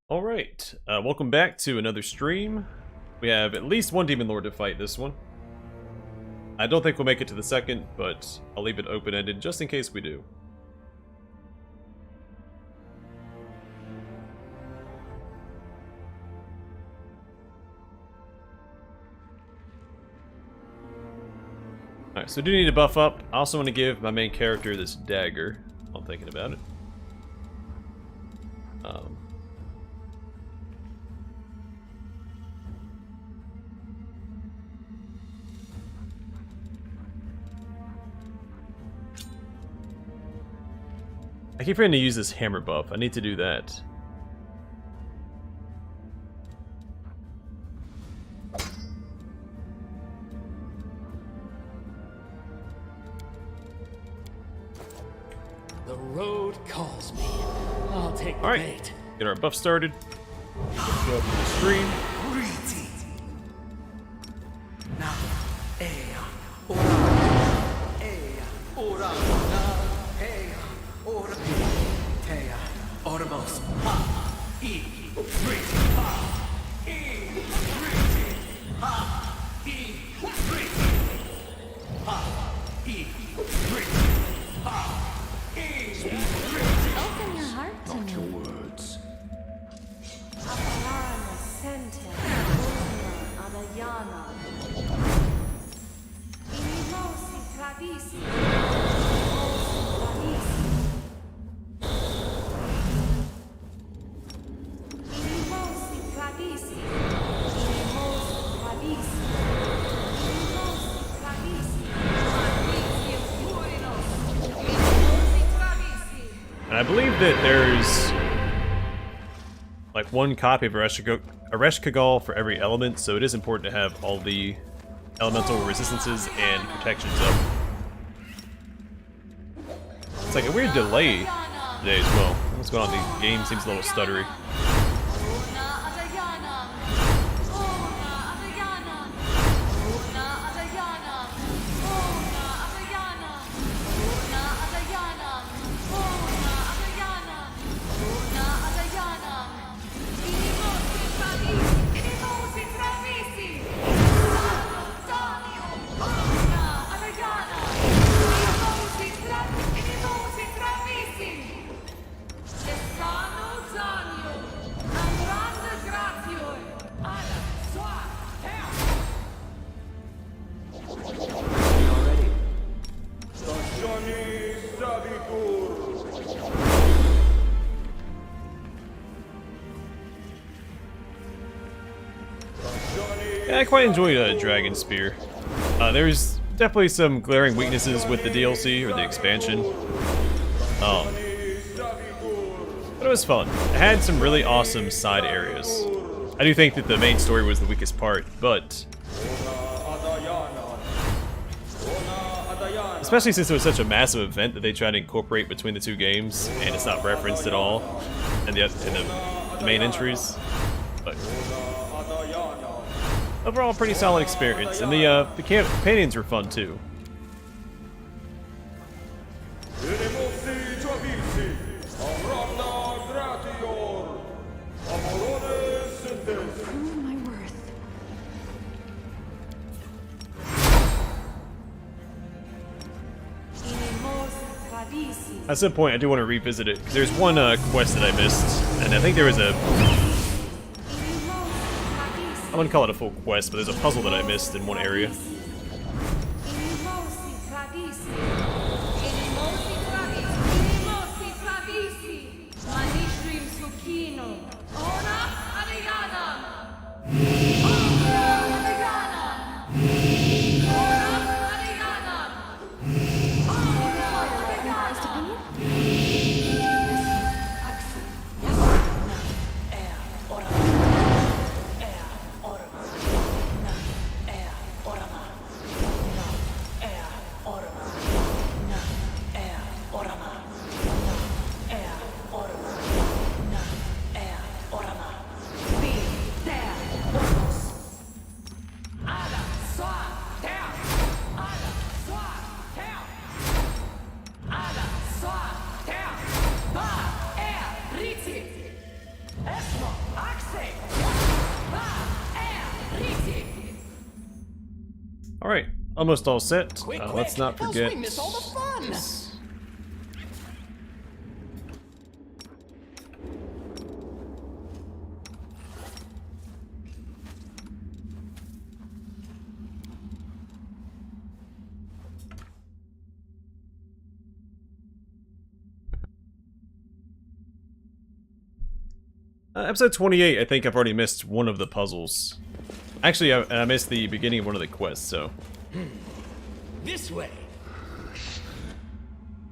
Alright, welcome back to another stream. We have at least one Demon Lord to fight this one. I don't think we'll make it to the second, but I'll leave it open-ended just in case we do. Alright, so I do need to buff up. I also want to give my main character this dagger, while I'm thinking about it. I keep forgetting to use this hammer buff. I need to do that. The road calls me. I'll take the bait. Get our buff started. Let's go up to the stream. Open your heart to me. Words. And I believe that there's like one copy of Ereshkigal for every element, so it is important to have all the elemental resistances and protections up. It's like a weird delay today as well. What's going on? The game seems a little stuttery. Yeah, I quite enjoyed Dragon Spear. There's definitely some glaring weaknesses with the DLC or the expansion. But it was fun. It had some really awesome side areas. I do think that the main story was the weakest part, but especially since it was such a massive event that they tried to incorporate between the two games, and it's not referenced at all in the main entries. But overall, pretty solid experience, and the companions were fun too. At some point, I do want to revisit it, because there's one quest that I missed, and I think there was a... I wouldn't call it a full quest, but there's a puzzle that I missed in one area. Alright, almost all set. Quick, Let's not else forget. we miss all the fun. Episode 28, I think I've already missed one of the puzzles. Actually, I missed the beginning of one of the quests, so... This way.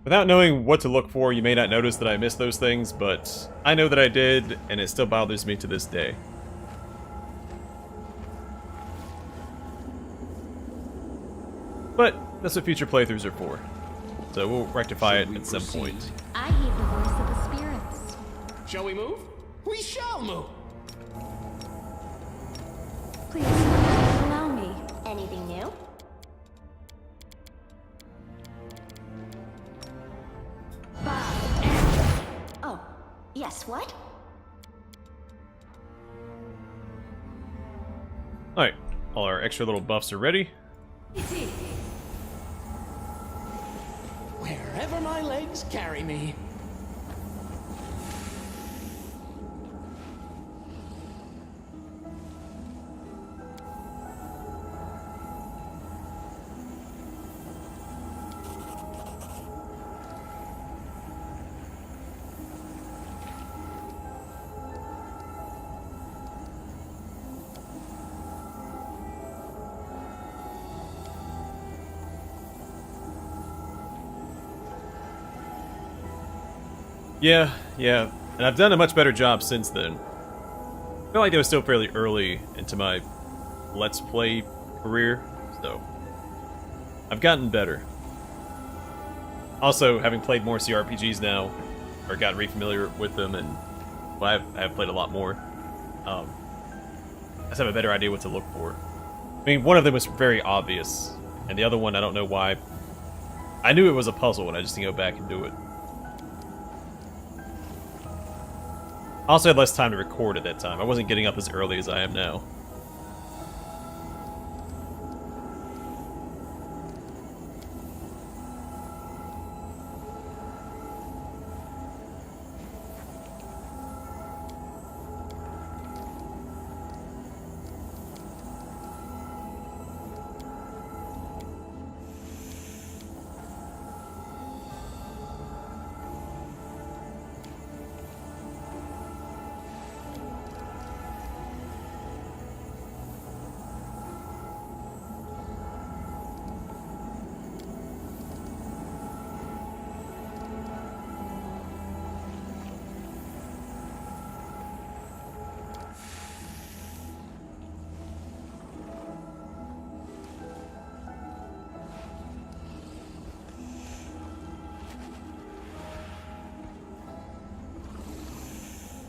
Without knowing what to look for, you may not notice that I missed those things, but I know that I did, and it still bothers me to this day. But that's what future playthroughs are for. So we'll rectify it at some point. I heed the voice of the spirits. Shall we move? We shall move. Please, allow me. Anything new? Oh, yes, what? Alright, all our extra little buffs are ready. Wherever my legs carry me. Yeah, and I've done a much better job since then. I feel like I was still fairly early into my Let's Play career, so I've gotten better. Also, having played more CRPGs now, or gotten re-familiar with them, and well, I've played a lot more, I just have a better idea what to look for. I mean, one of them was very obvious, and the other one, I don't know why. I knew it was a puzzle, and I just didn't go back and do it. I also had less time to record at that time. I wasn't getting up as early as I am now.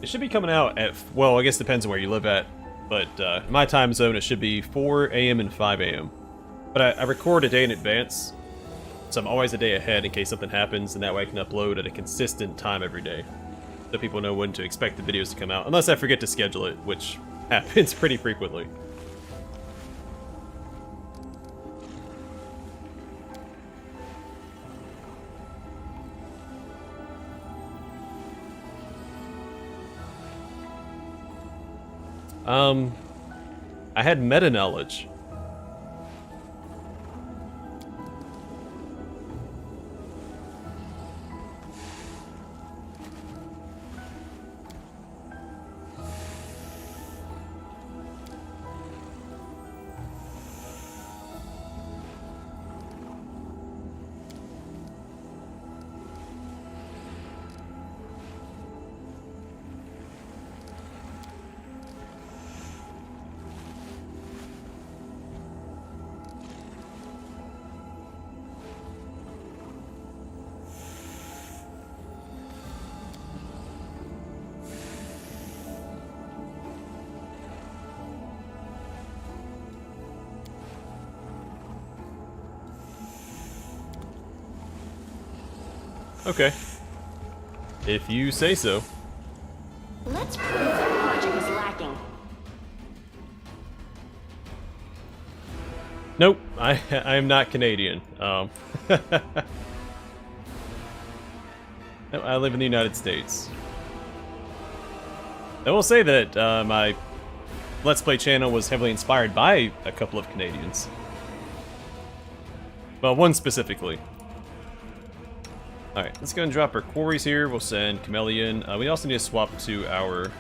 It should be coming out at, well, I guess it depends on where you live at, but in my time zone it should be 4 a.m. and 5 a.m. But I record a day in advance, so I'm always a day ahead in case something happens, and that way I can upload at a consistent time every day, so people know when to expect the videos to come out, unless I forget to schedule it, which happens pretty frequently. I had meta knowledge. Okay. If you say so. Let's prove that logic is lacking. Nope, I am not Canadian. No, I live in the United States. I will say that my Let's Play channel was heavily inspired by a couple of Canadians. Well, one specifically. Alright, let's go and drop our quarries here. We'll send Chameleon. We also need to swap to our...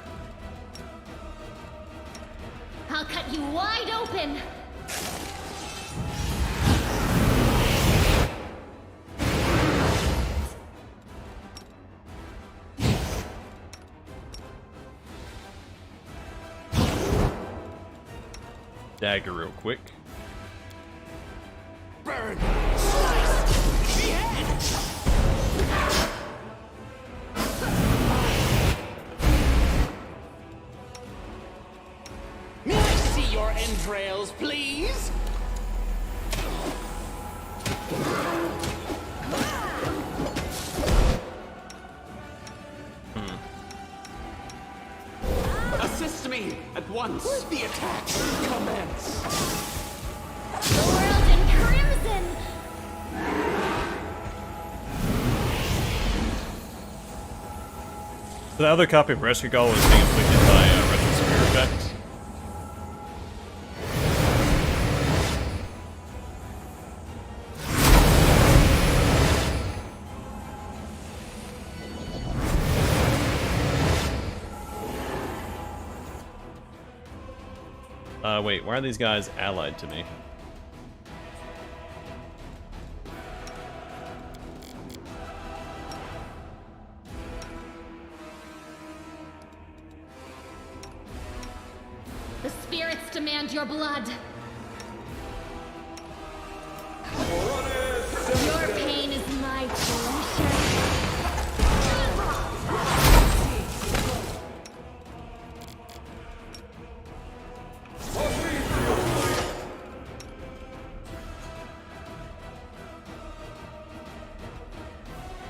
I'll cut you wide open. dagger real quick. Burn! Slice! Behead! May I see your entrails, please? Assist me at once. The attack commence. The world in crimson. The other copy of Rescue Gall is being inflicted by Retro Spear effect. Wait, why are these guys allied to me? The spirits demand your blood. Your pain is my pleasure.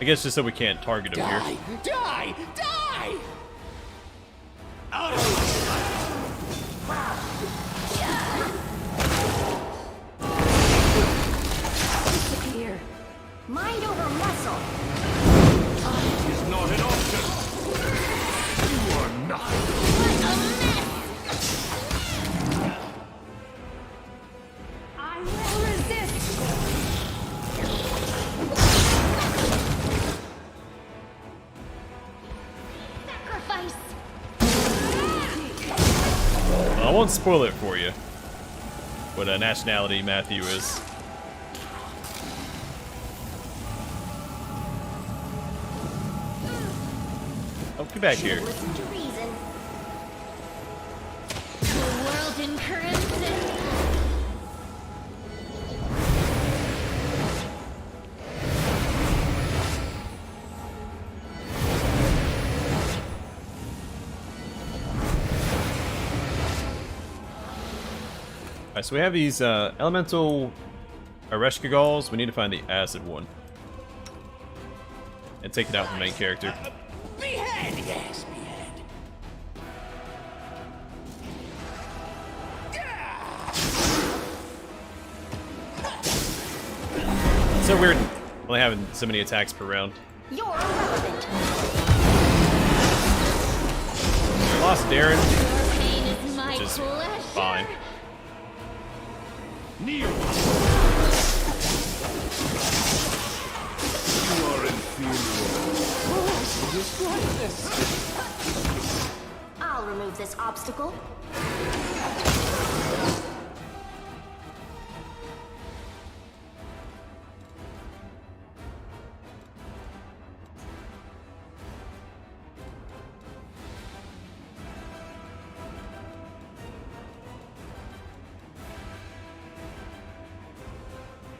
I guess just so we can't target him here. Die! Die! Die! Disappear. Mind over muscle. Is not an option. You are not. What a mess! I will resist. Sacrifice. I won't spoil it for you. What nationality Matthew is. Oh, get back here. Listen to reason. The world in crimson. Alright, so we have these elemental Areshka Galls. We need to find the acid one. And take it out from the main character. Behead! Yes, behead. It's so weird only having so many attacks per round. You're irrelevant. We lost Darren, Your pain is my which is pleasure. fine. Kneel. You are inferior. Oh, destroy this. I'll remove this obstacle.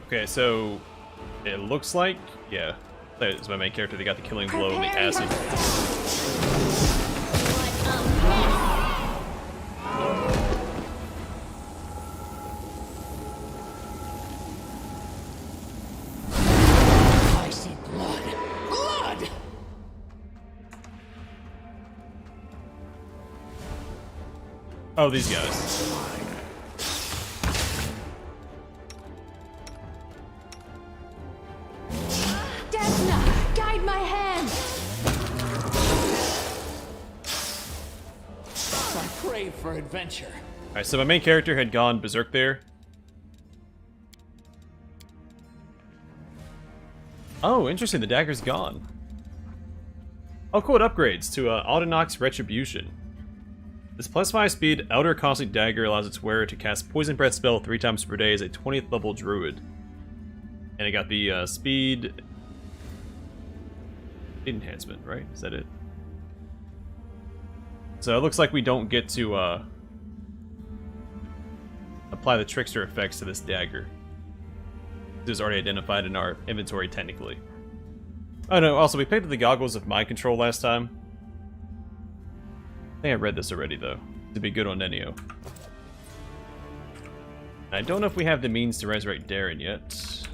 Okay, so it looks like, yeah, that's my main character. They got the killing blow and the acid. What a mess! I see blood. Blood! Oh, these guys. for adventure. Alright, so my main character had gone berserk there. Oh, interesting, the dagger's gone. Oh cool, it upgrades to Aldenox Retribution. This plus 5 speed Elder Cosmic Dagger allows its wearer to cast Poison Breath spell 3 times per day as a 20th level druid. And it got the speed enhancement, right? Is that it? So it looks like we don't get to apply the Trickster effects to this dagger. It was already identified in our inventory technically. Oh no, also we picked up the goggles of mind control last time. I think I read this already though, to be good on Nenio. I don't know if we have the means to resurrect Darren yet.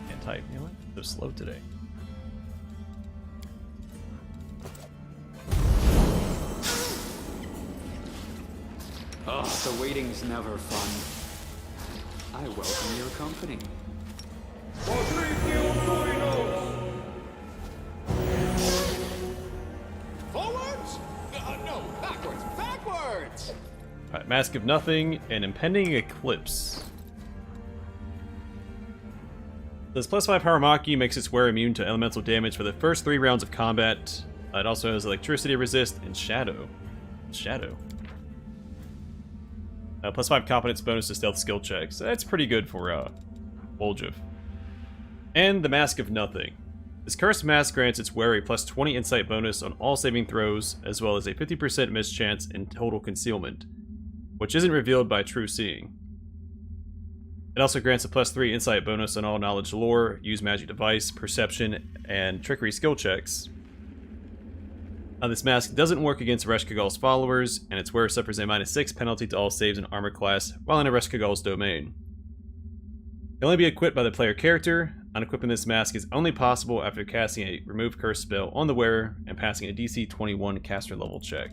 Can't type, you know what? So slow today. Oh, the waiting's never fun. I welcome your company. Forwards? No, backwards, backwards! Alright, Mask of Nothing and Impending Eclipse. This plus 5 Haramaki makes its wearer immune to elemental damage for the first 3 rounds of combat. It also has electricity resist and shadow. Shadow. Plus 5 competence bonus to stealth skill checks. That's pretty good for Voljev. And the Mask of Nothing. This cursed mask grants its wearer a plus 20 insight bonus on all saving throws, as well as a 50% mischance in total concealment, which isn't revealed by true seeing. It also grants a plus 3 insight bonus on all knowledge lore, use magic device, perception, and trickery skill checks. This mask doesn't work against Reshkagal's followers, and its wearer suffers a -6 penalty to all saves in armor class while in a Reshkagal's domain. It can only be equipped by the player character. Unequipping this mask is only possible after casting a remove curse spell on the wearer and passing a DC 21 caster level check.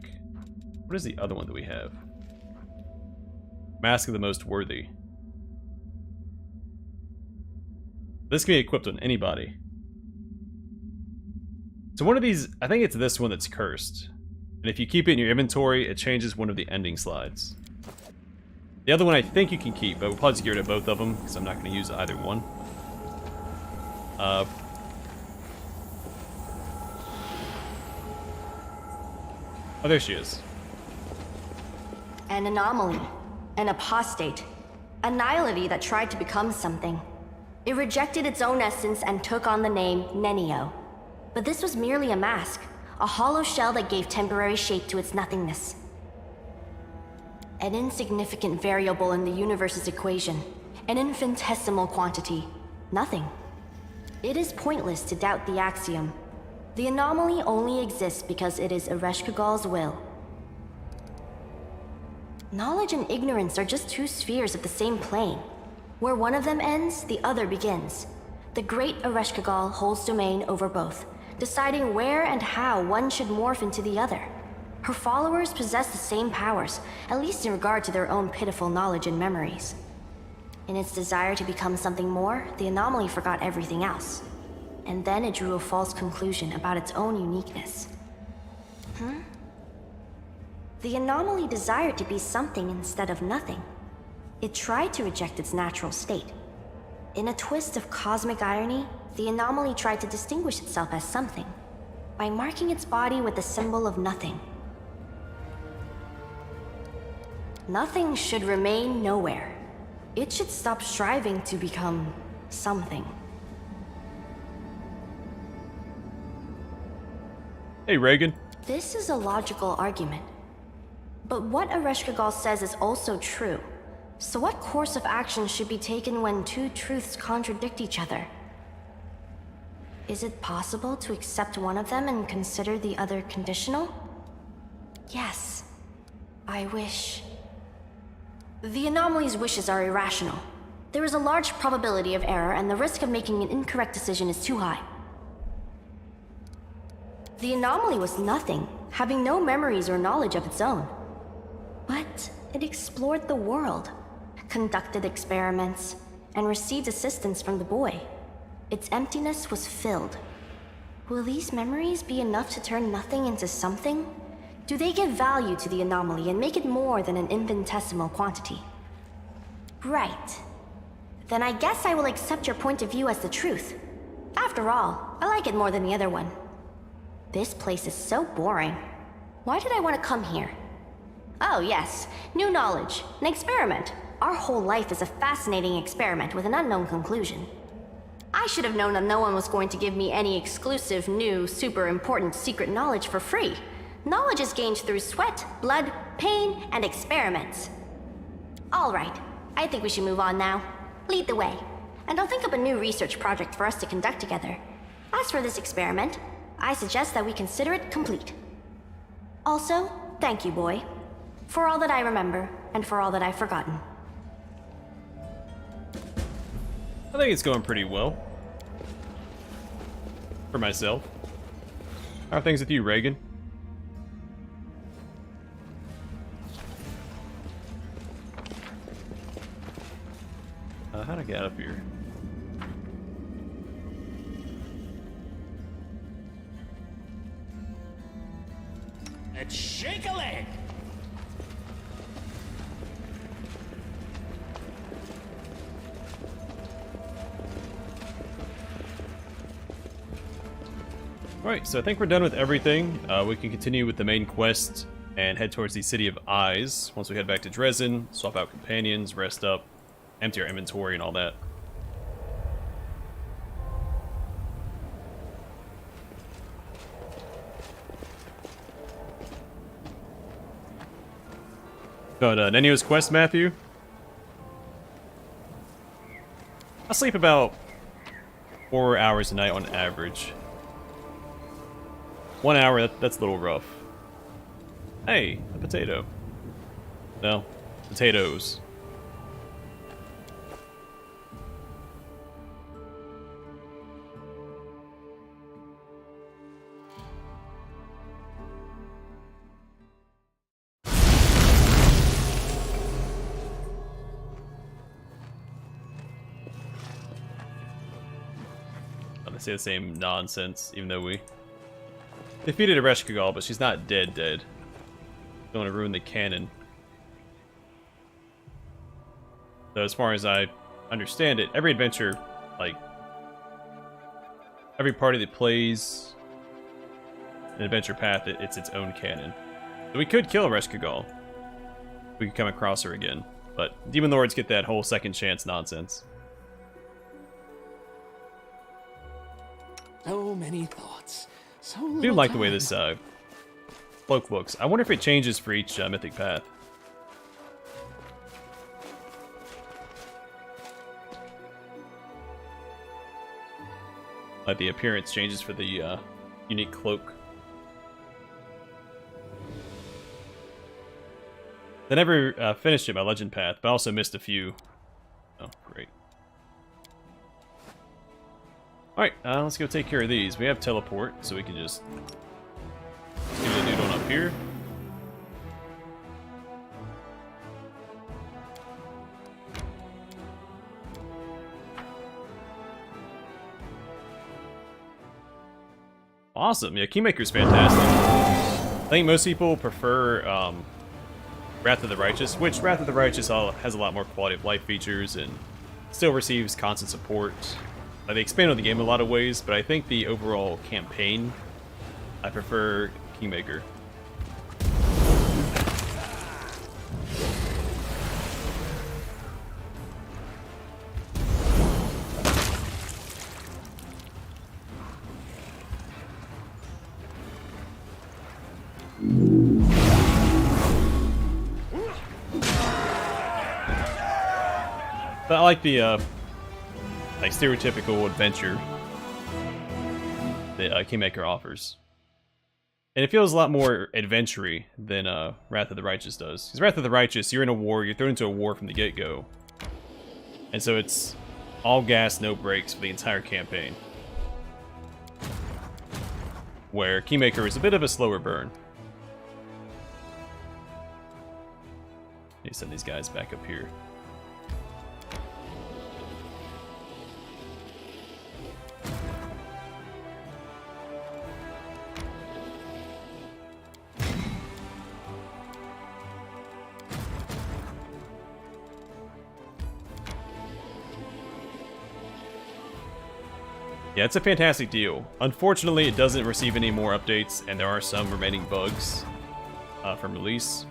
What is the other one that we have? Mask of the Most Worthy. This can be equipped on anybody. So one of these, I think it's this one that's cursed. And if you keep it in your inventory, it changes one of the ending slides. The other one I think you can keep, but we'll probably just get rid of both of them, because I'm not going to use either one. Oh, there she is. An anomaly, an apostate, a nihility that tried to become something. It rejected its own essence and took on the name Nenio. But this was merely a mask, a hollow shell that gave temporary shape to its nothingness. An insignificant variable in the universe's equation, an infinitesimal quantity, nothing. It is pointless to doubt the axiom. The anomaly only exists because it is Ereshkigal's will. Knowledge and ignorance are just 2 spheres of the same plane. Where one of them ends, the other begins. The great Ereshkigal holds domain over both, deciding where and how one should morph into the other. Her followers possess the same powers, at least in regard to their own pitiful knowledge and memories. In its desire to become something more, the anomaly forgot everything else. And then it drew a false conclusion about its own uniqueness. The anomaly desired to be something instead of nothing. It tried to reject its natural state. In a twist of cosmic irony, the anomaly tried to distinguish itself as something, by marking its body with the symbol of nothing. Nothing should remain nowhere. It should stop striving to become something. Hey, Reagan. This is a logical argument. But what Ereshkigal says is also true. So what course of action should be taken when 2 truths contradict each other? Is it possible to accept one of them and consider the other conditional? Yes. I wish. The anomaly's wishes are irrational. There is a large probability of error, and the risk of making an incorrect decision is too high. The anomaly was nothing, having no memories or knowledge of its own. But it explored the world, conducted experiments, and received assistance from the boy. Its emptiness was filled. Will these memories be enough to turn nothing into something? Do they give value to the anomaly and make it more than an infinitesimal quantity? Right. Then I guess I will accept your point of view as the truth. After all, I like it more than the other one. This place is so boring. Why did I want to come here? Oh yes, new knowledge, an experiment. Our whole life is a fascinating experiment with an unknown conclusion. I should have known that no one was going to give me any exclusive, new, super important secret knowledge for free. Knowledge is gained through sweat, blood, pain, and experiments. All right, I think we should move on now. Lead the way, and I'll think up a new research project for us to conduct together. As for this experiment, I suggest that we consider it complete. Also, thank you, boy, for all that I remember, and for all that I've forgotten. I think it's going pretty well. For myself. How are things with you, Reagan? How'd I get up here? Let's shake a leg. Alright, so I think we're done with everything. We can continue with the main quest and head towards the City of Eyes. Once we head back to Dresden, swap out companions, rest up, empty our inventory and all that. But Nenio's quest, Matthew? I sleep about 4 hours a night on average. 1 hour, that's a little rough. Hey, a potato. No, potatoes. They say the same nonsense, even though we defeated Ereshkigal, but she's not dead. Don't want to ruin the canon. So as far as I understand it, every adventure, like every party that plays an adventure path, it's its own canon. So we could kill Ereshkigal. We could come across her again, but Demon Lords get that whole second chance nonsense. So many thoughts. So I do like the way this cloak looks. I wonder if it changes for each mythic path. Like the appearance changes for the unique cloak. I never finished it, my legend path, but I also missed a few. Oh, great. Alright, let's go take care of these. We have teleport, so we can just get a dude on up here. Awesome, yeah, Kingmaker's fantastic. I think most people prefer Wrath of the Righteous, which Wrath of the Righteous has a lot more quality of life features and still receives constant support. They expand on the game in a lot of ways, but I think the overall campaign, I prefer Kingmaker. But I like the like stereotypical adventure that Kingmaker offers. And it feels a lot more adventure-y than Wrath of the Righteous does. Because Wrath of the Righteous, you're in a war, you're thrown into a war from the get-go. And so it's all gas, no brakes for the entire campaign. Where Kingmaker is a bit of a slower burn. Let me send these guys back up here. Yeah, it's a fantastic deal. Unfortunately, it doesn't receive any more updates, and there are some remaining bugs from release.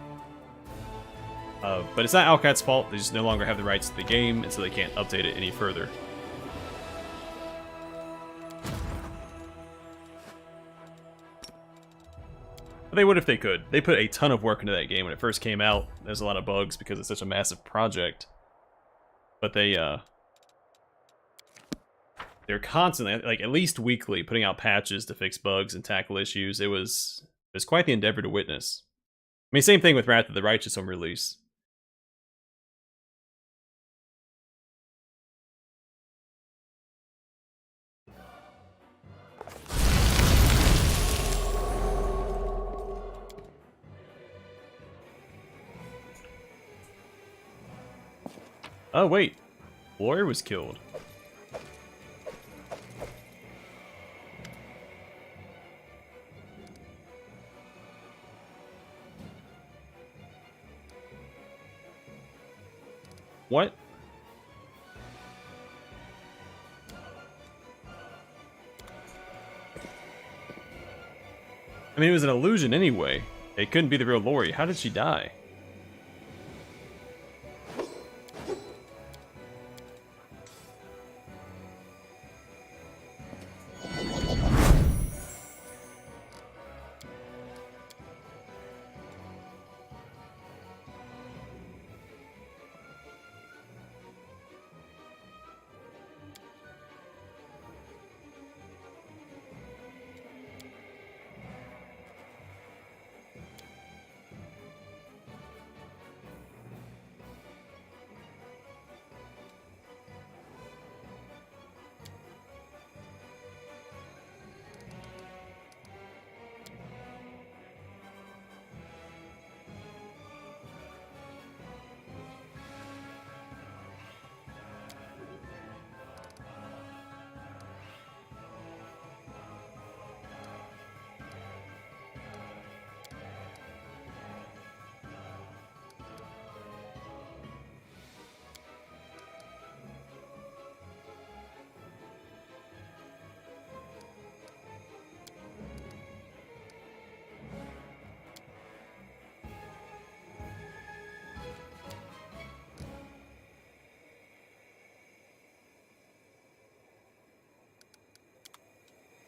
But it's not Alcat's fault. They just no longer have the rights to the game, and so they can't update it any further. But they would if they could. They put a ton of work into that game when it first came out. There's a lot of bugs because it's such a massive project. But they're constantly, like at least weekly, putting out patches to fix bugs and tackle issues. It was quite the endeavor to witness. I mean, same thing with Wrath of the Righteous on release. Oh wait, Warrior was killed. What? I mean, it was an illusion anyway. It couldn't be the real Lori. How did she die?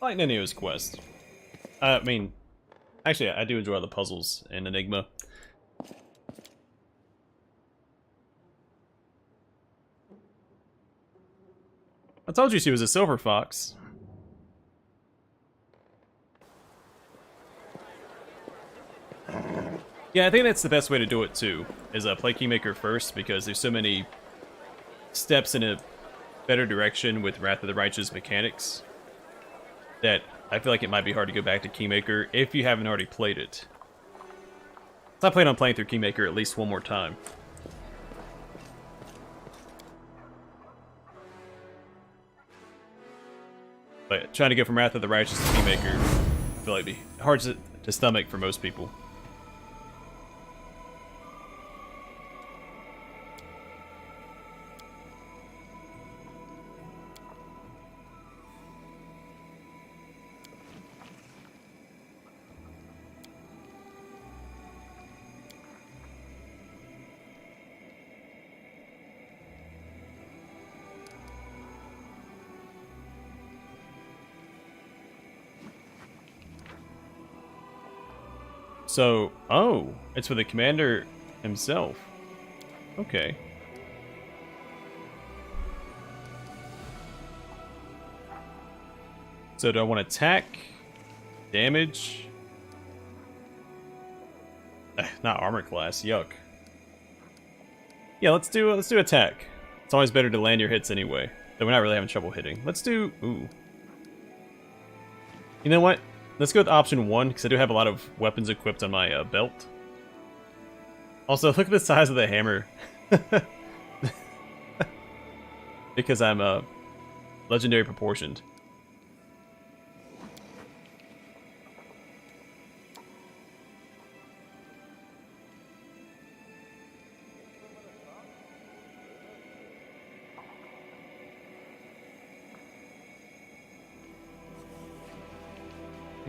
I like Nenio's quest. I mean, actually, I do enjoy the puzzles in Enigma. I told you she was a silver fox. Yeah, I think that's the best way to do it too, is play Kingmaker first, because there's so many steps in a better direction with Wrath of the Righteous mechanics that I feel like it might be hard to go back to Kingmaker if you haven't already played it. So I plan on playing through Kingmaker at least one more time. But trying to go from Wrath of the Righteous to Kingmaker, I feel like it'd be hard to stomach for most people. So, oh, it's for the commander himself. Okay. So do I want attack? Damage? Not armor class, yuck. Yeah, let's do attack. It's always better to land your hits anyway. Though we're not really having trouble hitting. Let's do, ooh. You know what? Let's go with option 1, because I do have a lot of weapons equipped on my belt. Also, look at the size of the hammer. Because I'm legendary proportioned.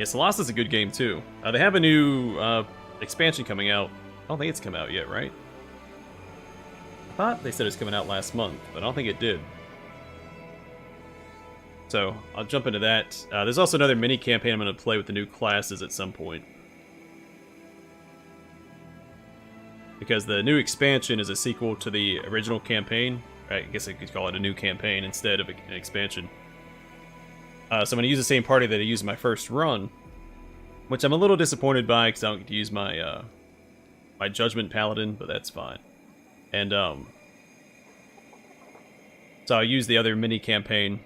Yeah, Colossus is a good game too. They have a new expansion coming out. I don't think it's come out yet, right? I thought they said it was coming out last month, but I don't think it did. So, I'll jump into that. There's also another mini campaign I'm going to play with the new classes at some point. Because the new expansion is a sequel to the original campaign. I guess I could call it a new campaign instead of an expansion. So I'm going to use the same party that I used in my first run, which I'm a little disappointed by because I don't get to use my my Judgment Paladin, but that's fine. And so I'll use the other mini campaign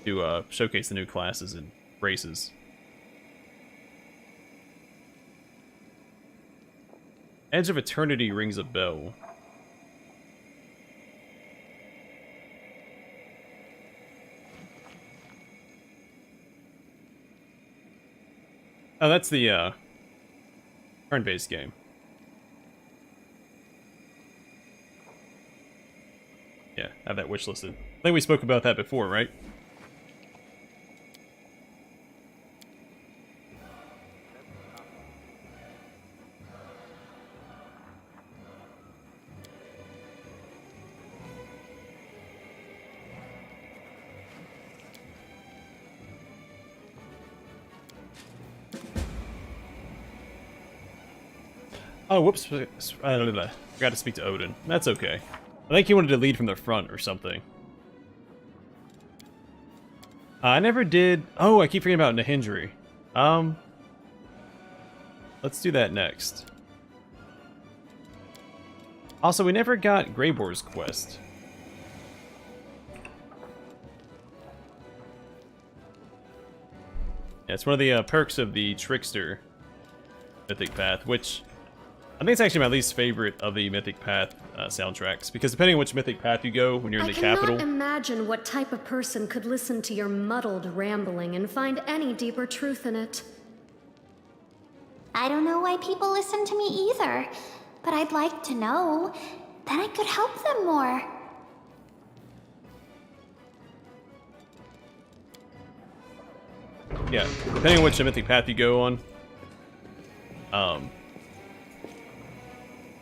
to showcase the new classes and races. Edge of Eternity rings a bell. Oh, that's the turn-based game. Yeah, I have that wish listed. I think we spoke about that before, right? Oh, whoops. Forgot to speak to Odin. That's okay. I think he wanted to lead from the front or something. I never did... Oh, I keep forgetting about Nahindri. Let's do that next. Also, we never got Greyboar's quest. Yeah, it's one of the perks of the Trickster Mythic Path, which... I think it's actually my least favorite of the Mythic Path soundtracks, because depending on which Mythic Path you go when you're in the capital... I cannot imagine what type of person could listen to your muddled rambling and find any deeper truth in it. I don't know why people listen to me either, but I'd like to know. Then I could help them more. Yeah, depending on which Mythic Path you go on,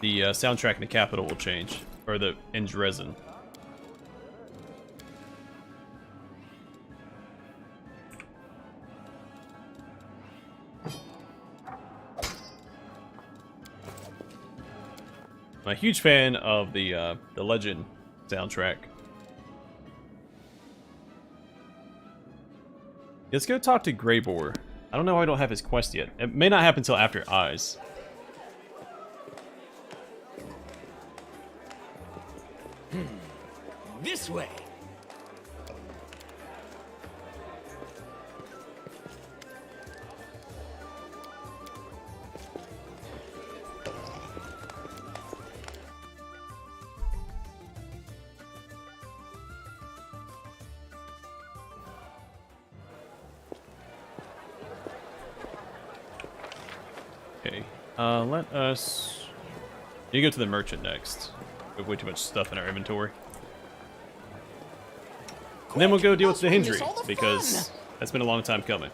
the soundtrack in the capital will change, or in Dresden. I'm a huge fan of the Legend soundtrack. Let's go talk to Greybor. I don't know why I don't have his quest yet. It may not happen until after Eyes. This way. Okay, let us... You go to the merchant next. We have way too much stuff in our inventory. And then we'll go deal with the Hindry, because that's been a long time coming.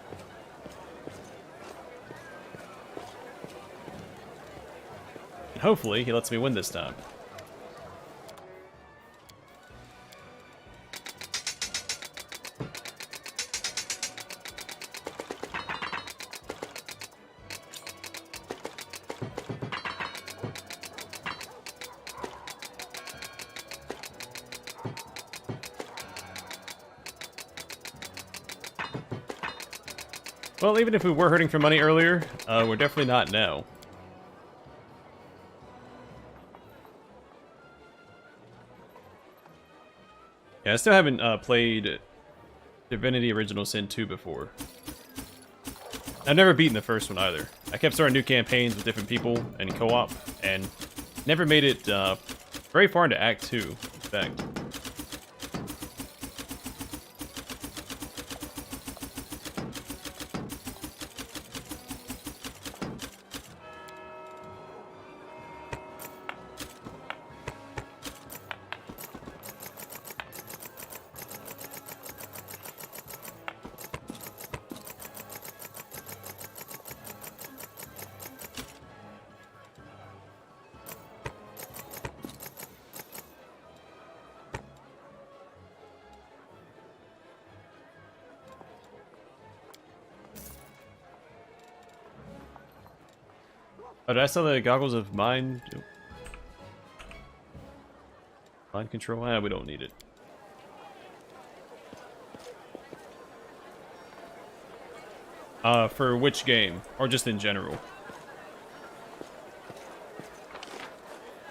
And hopefully, he lets me win this time. Well, even if we were hurting for money earlier, we're definitely not now. Yeah, I still haven't played Divinity Original Sin 2 before. I've never beaten the first one either. I kept starting new campaigns with different people and co-op, and never made it very far into Act 2, in fact. Oh, did I sell the goggles of mind control? We don't need it. For which game? Or just in general?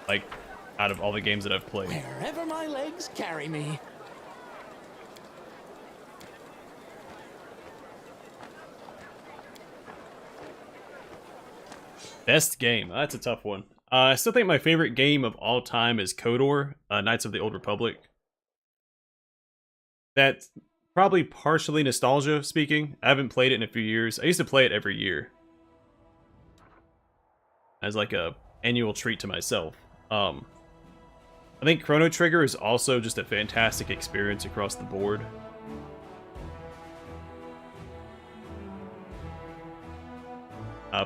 Like, out of all the games that I've played. Wherever my legs carry me. Best game? That's a tough one. I still think my favorite game of all time is KOTOR, Knights of the Old Republic. That's probably partially nostalgia speaking. I haven't played it in a few years. I used to play it every year. As like a annual treat to myself. I think Chrono Trigger is also just a fantastic experience across the board.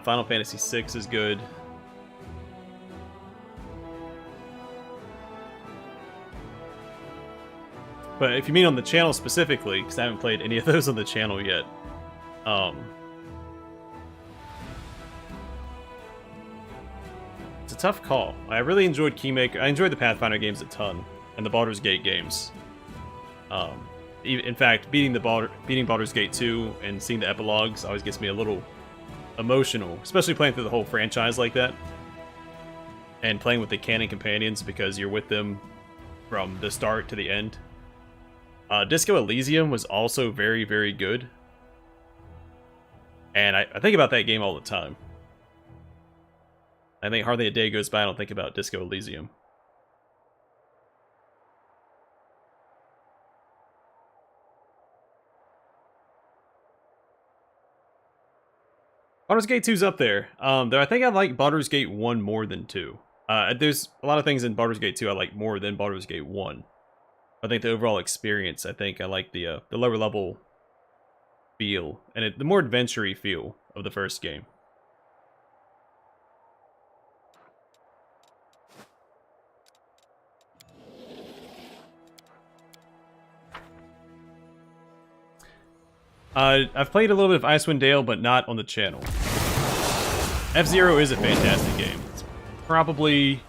Final Fantasy VI is good. But if you mean on the channel specifically, because I haven't played any of those on the channel yet, it's a tough call. I really enjoyed Kingmaker. I enjoyed the Pathfinder games a ton, and the Baldur's Gate games. In fact, beating Baldur's Gate 2 and seeing the epilogues always gets me a little emotional, especially playing through the whole franchise like that, and playing with the canon companions because you're with them from the start to the end. Disco Elysium was also very, very good, and I think about that game all the time. I think hardly a day goes by I don't think about Disco Elysium. Baldur's Gate 2's up there, though I think I like Baldur's Gate 1 more than 2. There's a lot of things in Baldur's Gate 2 I like more than Baldur's Gate 1. I think the overall experience, I think I like the lower level feel, and the more adventure-y feel of the first game. I've played a little bit of Icewind Dale, but not on the channel. F-Zero is a fantastic game. It's probably...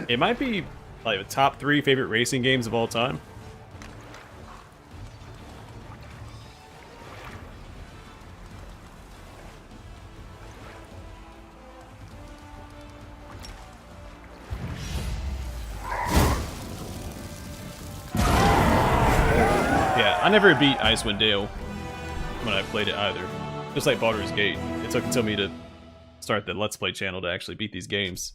It might be like the top 3 favorite racing games of all time. I never beat Icewind Dale when I played it either. Just like Baldur's Gate. It took until me to start the Let's Play channel to actually beat these games.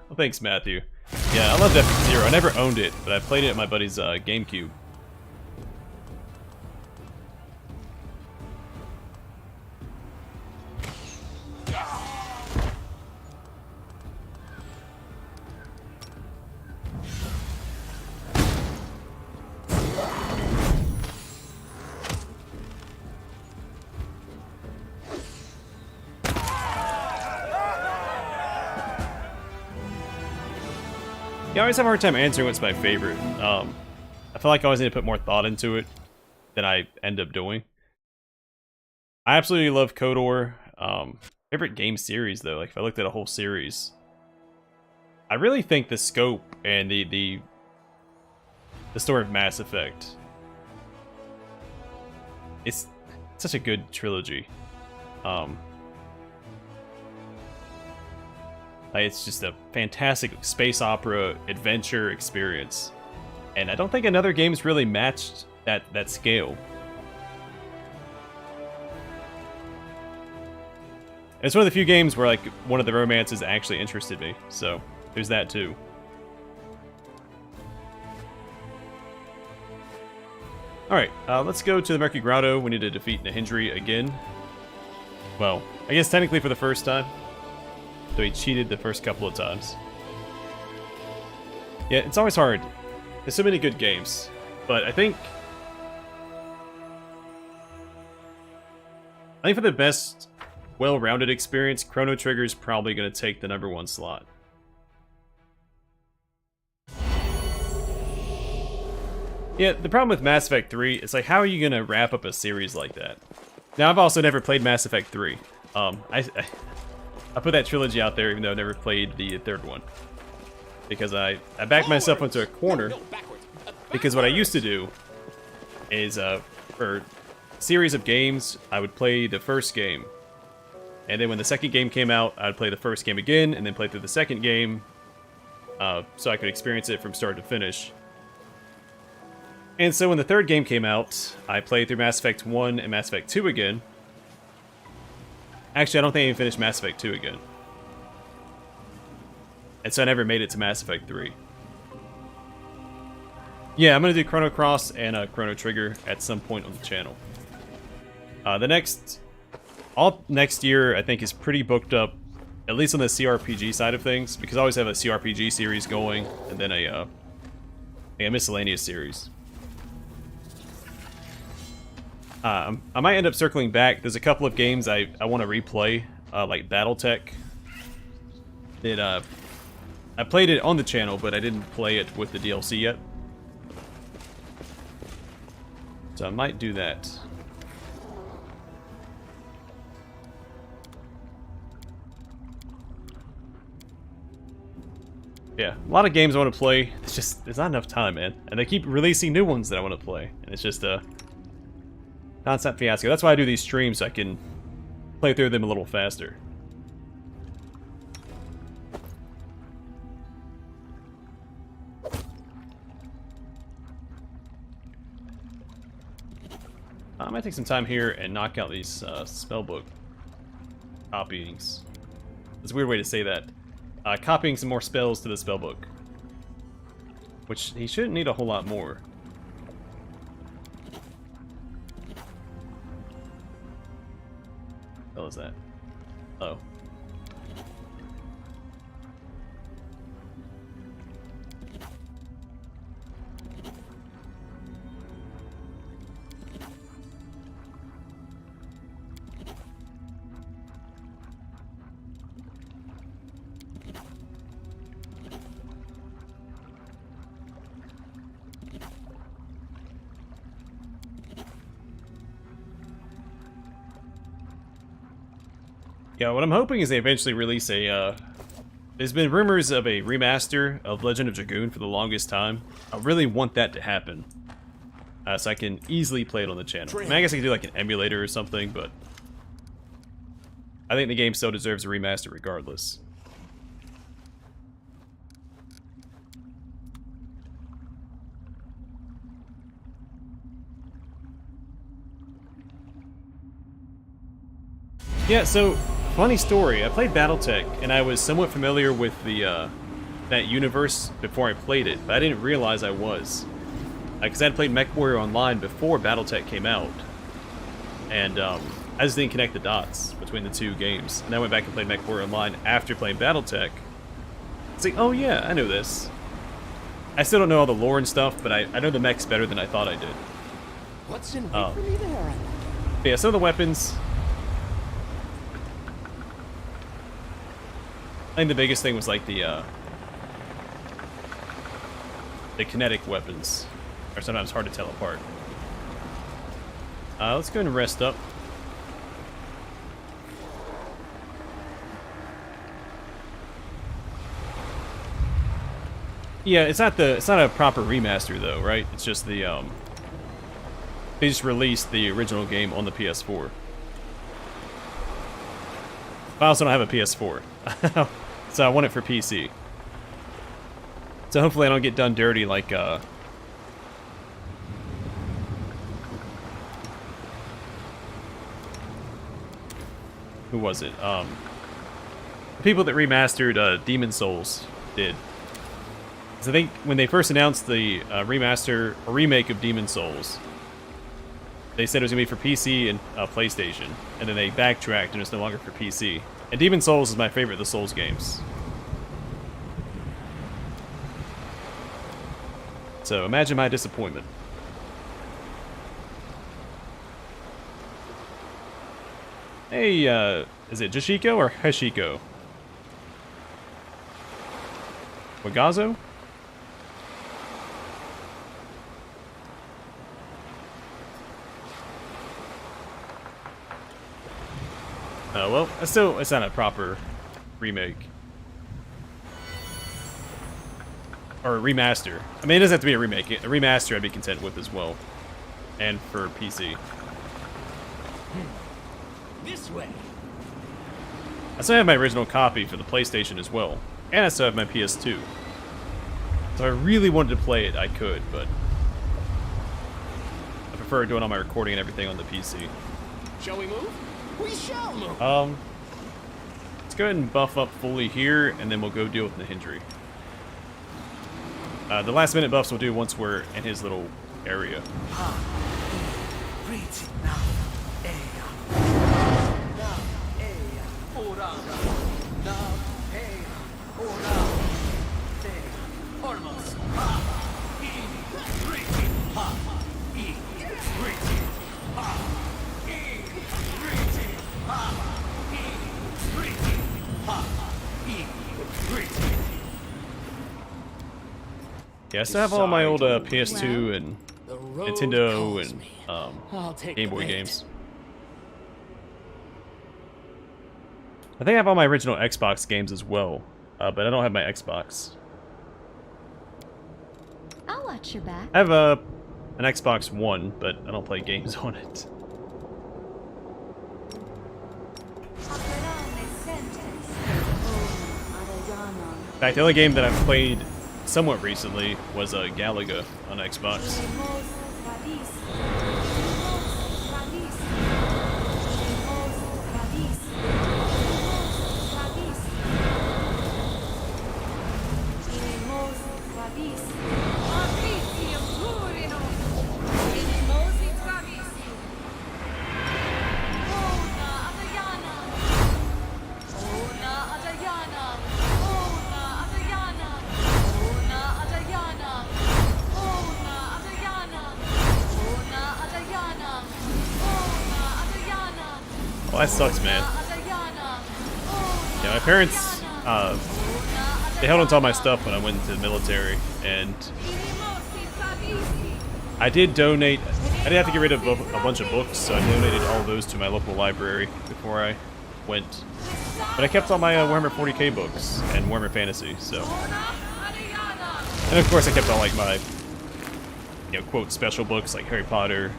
Well, thanks, Matthew. Yeah, I loved F-Zero. I never owned it, but I played it at my buddy's GameCube. Yeah, I always have a hard time answering what's my favorite. I feel like I always need to put more thought into it than I end up doing. I absolutely love KOTOR. Favorite game series, though, like if I looked at a whole series, I really think the scope and the story of Mass Effect, it's such a good trilogy. It's just a fantastic space opera adventure experience, and I don't think another game's really matched that scale. It's one of the few games where like one of the romances actually interested me, so there's that too. Alright, let's go to the Murky Grotto. We need to defeat Nahindri again. Well, I guess technically for the first time. So he cheated the first couple of times. Yeah, it's always hard. There's so many good games, but I think for the best, well-rounded experience, Chrono Trigger is probably going to take the #1 slot. Yeah, the problem with Mass Effect 3 is like, how are you going to wrap up a series like that? Now, I've also never played Mass Effect 3. I put that trilogy out there even though I never played the third one. Because I backed myself into a corner. Because what I used to do is, for a series of games, I would play the first game. And then when the second game came out, I'd play the first game again, and then play through the second game, so I could experience it from start to finish. And so when the third game came out, I played through Mass Effect 1 and Mass Effect 2 again. Actually, I don't think I even finished Mass Effect 2 again. And so I never made it to Mass Effect 3. Yeah, I'm going to do Chrono Cross and Chrono Trigger at some point on the channel. All next year, I think, is pretty booked up, at least on the CRPG side of things, because I always have a CRPG series going, and then a miscellaneous series. I might end up circling back. There's a couple of games I want to replay, like BattleTech. I played it on the channel, but I didn't play it with the DLC yet. So I might do that. Yeah, a lot of games I want to play. It's just, there's not enough time, man. And they keep releasing new ones that I want to play. And it's just a constant fiasco. That's why I do these streams, so I can play through them a little faster. I might take some time here and knock out these spellbook copyings. That's a weird way to say that. Copying some more spells to the spellbook. Which he shouldn't need a whole lot more. What the hell is that? Oh. Yeah, what I'm hoping is they eventually release a, there's been rumors of a remaster of Legend of Dragoon for the longest time. I really want that to happen. So I can easily play it on the channel. I mean, I guess I could do like an emulator or something, but I think the game still deserves a remaster regardless. Yeah, so funny story, I played BattleTech, and I was somewhat familiar with the that universe before I played it, but I didn't realize I was. Because I had played MechWarrior Online before BattleTech came out, and I just didn't connect the dots between the two games. And I went back and played MechWarrior Online after playing BattleTech. It's like, oh yeah, I know this. I still don't know all the lore and stuff, but I know the mechs better than I thought I did. What's in wait for me there? But yeah, some of the weapons... I think the biggest thing was like the kinetic weapons are sometimes hard to tell apart. Let's go and rest up. Yeah, it's not a proper remaster though, right? It's just the they just released the original game on the PS4. I also don't have a PS4. So I want it for PC. So hopefully I don't get done dirty like, who was it? The people that remastered Demon Souls did. So I think when they first announced the remaster or remake of Demon Souls, they said it was going to be for PC and PlayStation, and then they backtracked and it's no longer for PC. And Demon Souls is my favorite of the Souls games. So imagine my disappointment. Hey, is it Jashiko or Heshiko? Wagazo? Oh, well, it's not a proper remake. Or a remaster. I mean, it doesn't have to be a remake. A remaster I'd be content with as well. And for PC. This way. I still have my original copy for the PlayStation as well. And I still have my PS2. So I really wanted to play it, I could, but I prefer doing all my recording and everything on the PC. Shall we move? We shall move. Let's go ahead and buff up fully here, and then we'll go deal with Nahindri. The last minute buffs we'll do once we're in his little area. Yeah, I still have all my old PS2 and Nintendo and Game Boy games. I think I have all my original Xbox games as well, but I don't have my Xbox. I'll watch your back. I have an Xbox One, but I don't play games on it. In fact, the only game that I've played somewhat recently was Galaga on Xbox. Well, that sucks, man. Yeah, my parents, they held onto all my stuff when I went into the military, and I did donate. I did have to get rid of a bunch of books, so I donated all of those to my local library before I went. But I kept all my Warhammer 40k books and Warhammer Fantasy, so. And of course, I kept all like my, quote, special books like Harry Potter,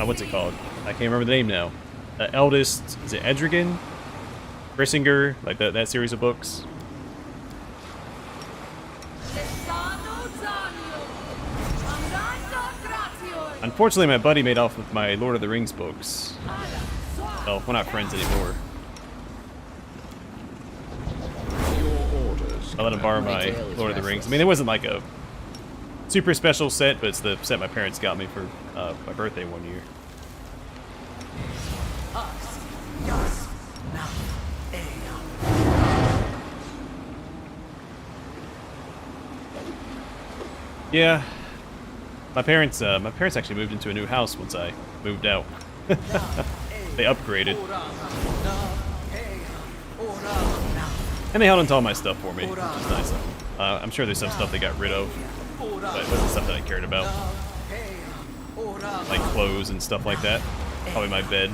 what's it called? I can't remember the name now. Eldest, is it Edrigan? Grissinger, like that series of books. Unfortunately, my buddy made off with my Lord of the Rings books. Well, we're not friends anymore. I let him borrow my Lord of the Rings. I mean, it wasn't like a super special set, but it's the set my parents got me for my birthday one year. Yeah, my parents actually moved into a new house once I moved out. They upgraded, and they held onto all my stuff for me, which is nice. I'm sure there's some stuff they got rid of, but it wasn't stuff that I cared about, like clothes and stuff like that. Probably my bed.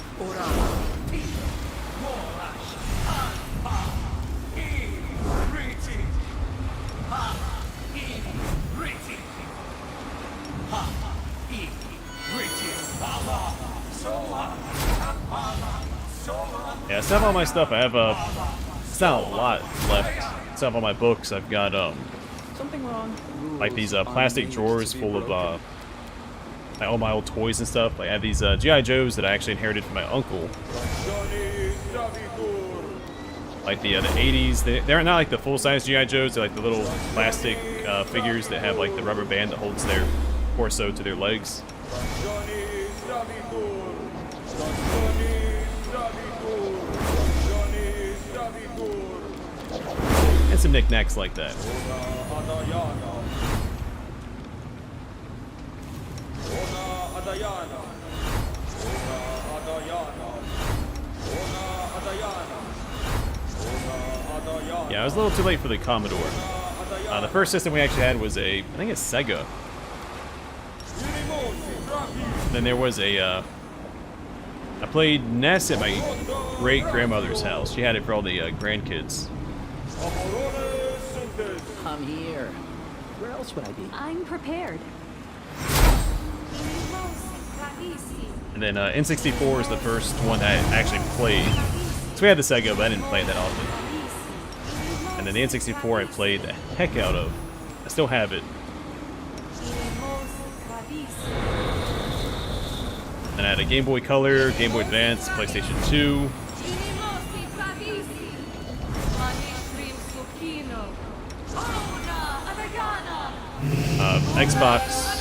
Yeah, I still have all my stuff. I have it's not a lot left. I still have all my books. I've got Something wrong. like these plastic drawers full of like all my old toys and stuff. Like I have these GI Joes that I actually inherited from my uncle. Like the 80s. They're not like the full-size GI Joes. They're like the little plastic figures that have like the rubber band that holds their torso to their legs. and some knickknacks like that. Yeah, I was a little too late for the Commodore. The first system we actually had was I think a Sega. Then there was I played NES at my great-grandmother's house. She had it for all the grandkids. I'm here. Where else would I be? I'm prepared. And then N64 is the first one that I actually played. So we had the Sega, but I didn't play it that often. And then the N64 I played the heck out of. I still have it. And I had a Game Boy Color, Game Boy Advance, PlayStation 2. Xbox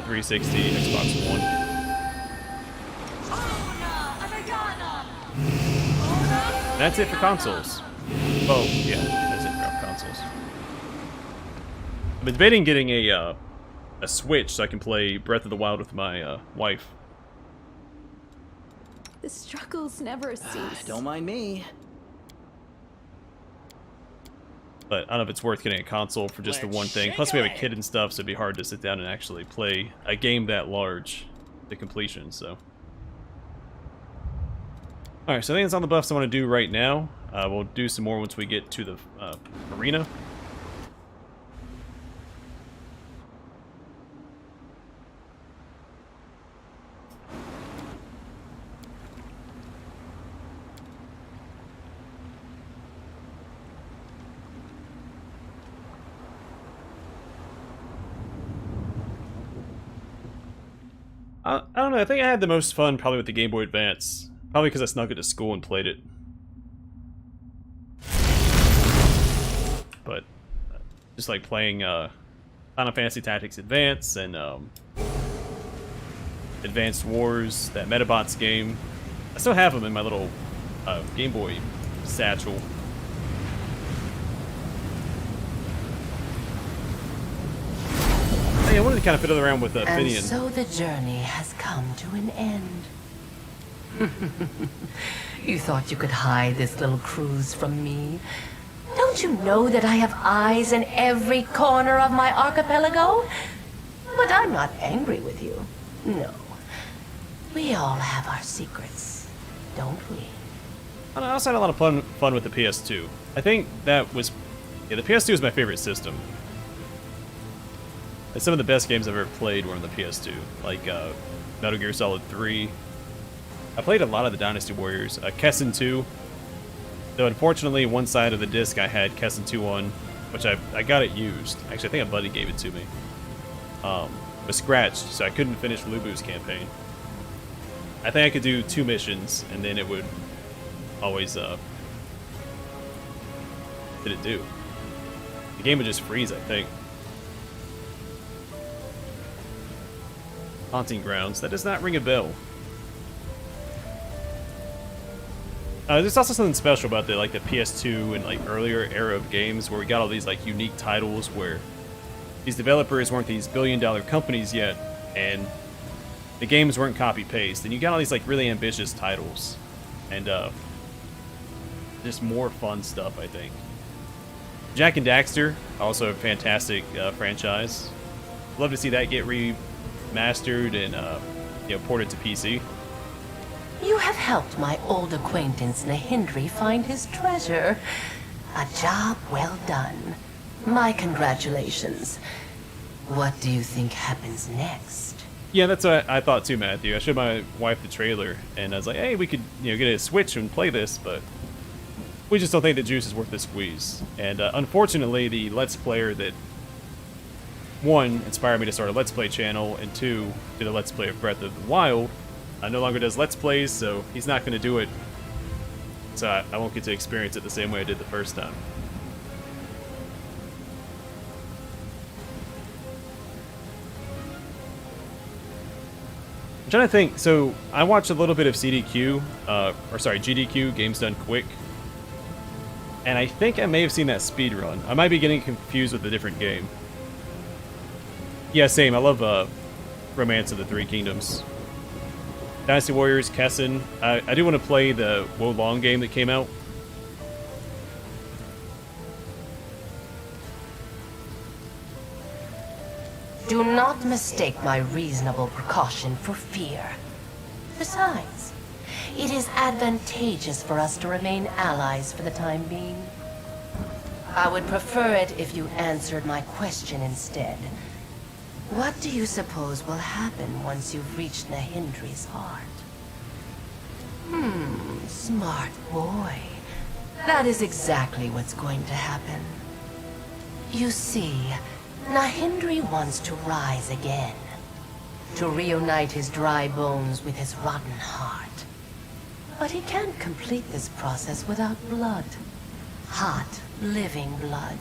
360, Xbox One. That's it for consoles. Oh, yeah, that's it for consoles. I've been debating getting a Switch so I can play Breath of the Wild with my wife. The struggles never cease. Don't mind me. But I don't know if it's worth getting a console for just the one thing. Plus we have a kid and stuff, so it'd be hard to sit down and actually play a game that large to completion, so. Alright, so I think that's all the buffs I want to do right now. We'll do some more once we get to the arena. I don't know, I think I had the most fun probably with the Game Boy Advance. Probably because I snuck it to school and played it. But, just like playing Final Fantasy Tactics Advance and Advanced Wars, that Metabots game. I still have them in my little Game Boy satchel. Hey, I wanted to kind of fiddle around with Finian. And so the journey has come to an end. You thought you could hide this little cruise from me? Don't you know that I have eyes in every corner of my archipelago? But I'm not angry with you. No. We all have our secrets, don't we? I also had a lot of fun with the PS2. I think that was... Yeah, the PS2 is my favorite system. And some of the best games I've ever played were on the PS2. Like Metal Gear Solid 3. I played a lot of the Dynasty Warriors. Kessen 2. Though unfortunately, one side of the disc I had Kessen 2 on, which I got it used. Actually, I think a buddy gave it to me. Was scratched, so I couldn't finish Lubu's campaign. I think I could do 2 missions, and then it would always, did it do? The game would just freeze, I think. Haunting Grounds. That does not ring a bell. There's also something special about the PS2 and like earlier era of games where we got all these like unique titles where these developers weren't these billion-dollar companies yet, and the games weren't copy-paste, and you got all these like really ambitious titles, and just more fun stuff, I think. Jak and Daxter, also a fantastic franchise. Love to see that get remastered and ported to PC. You have helped my old acquaintance Nahindri find his treasure. A job well done. My congratulations. What do you think happens next? Yeah, that's what I thought too, Matthew. I showed my wife the trailer, and I was like, hey, we could get a Switch and play this, but we just don't think the juice is worth the squeeze. And unfortunately, the Let's Player that, 1, inspired me to start a Let's Play channel, and 2, did a Let's Play of Breath of the Wild, no longer does Let's Plays, so he's not going to do it. So I won't get to experience it the same way I did the first time. I'm trying to think. So I watched a little bit of GDQ, Games Done Quick. And I think I may have seen that speed run. I might be getting confused with a different game. Yeah, same. I love Romance of the Three Kingdoms. Dynasty Warriors, Kessin. I do want to play the Wolong game that came out. Do not mistake my reasonable precaution for fear. Besides, it is advantageous for us to remain allies for the time being. I would prefer it if you answered my question instead. What do you suppose will happen once you've reached Nahindri's heart? Smart boy. That is exactly what's going to happen. You see, Nahindri wants to rise again. To reunite his dry bones with his rotten heart. But he can't complete this process without blood. Hot, living blood.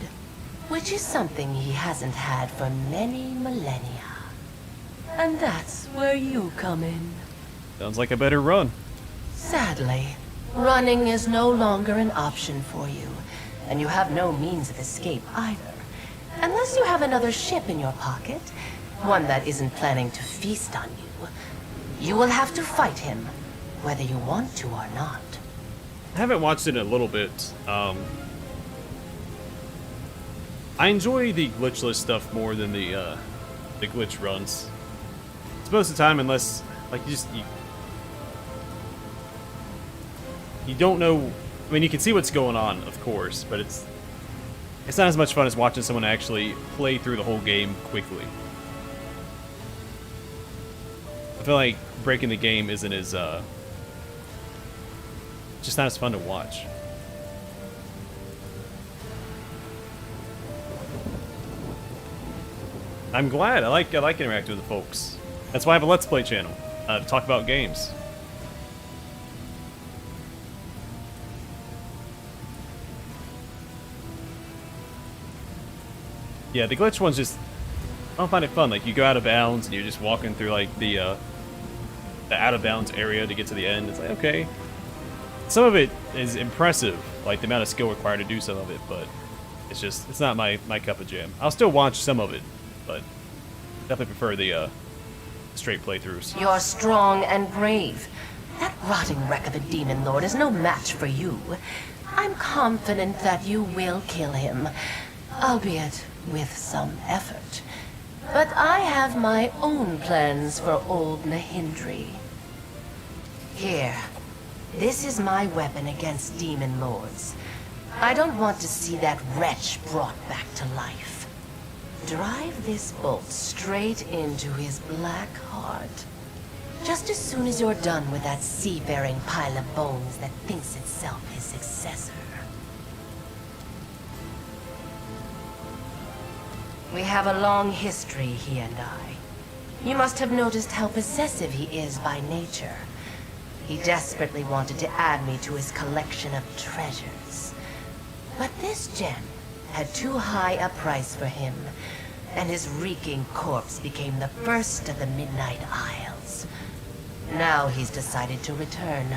Which is something he hasn't had for many millennia. And that's where you come in. Sounds like a better run. Sadly, running is no longer an option for you, and you have no means of escape either. Unless you have another ship in your pocket, one that isn't planning to feast on you. You will have to fight him, whether you want to or not. I haven't watched it in a little bit. I enjoy the glitchless stuff more than the glitch runs. It's most of the time, unless like you don't know. I mean, you can see what's going on, of course, but it's not as much fun as watching someone actually play through the whole game quickly. I feel like breaking the game isn't as just not as fun to watch. I'm glad. I like interacting with the folks. That's why I have a Let's Play channel to talk about games. Yeah, the glitch one's just, I don't find it fun. Like, you go out of bounds and you're just walking through like the out of bounds area to get to the end. It's like, okay. Some of it is impressive, like the amount of skill required to do some of it, but it's not my cup of jam. I'll still watch some of it, but definitely prefer the straight playthroughs. You're strong and brave. That rotting wreck of a demon lord is no match for you. I'm confident that you will kill him, albeit with some effort. But I have my own plans for old Nahindri. Here, this is my weapon against demon lords. I don't want to see that wretch brought back to life. Drive this bolt straight into his black heart. Just as soon as you're done with that seafaring pile of bones that thinks itself his successor. We have a long history, he and I. You must have noticed how possessive he is by nature. He desperately wanted to add me to his collection of treasures. But this gem had too high a price for him, and his reeking corpse became the first of the Midnight Isles. Now he's decided to return.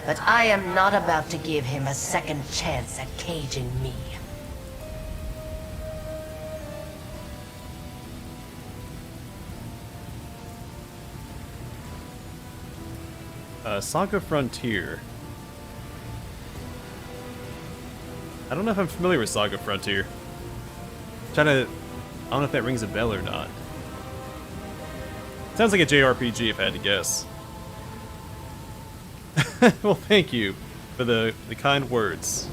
But I am not about to give him a second chance at caging me. Saga Frontier. I don't know if I'm familiar with Saga Frontier. I don't know if that rings a bell or not. Sounds like a JRPG if I had to guess. Well, thank you for the kind words.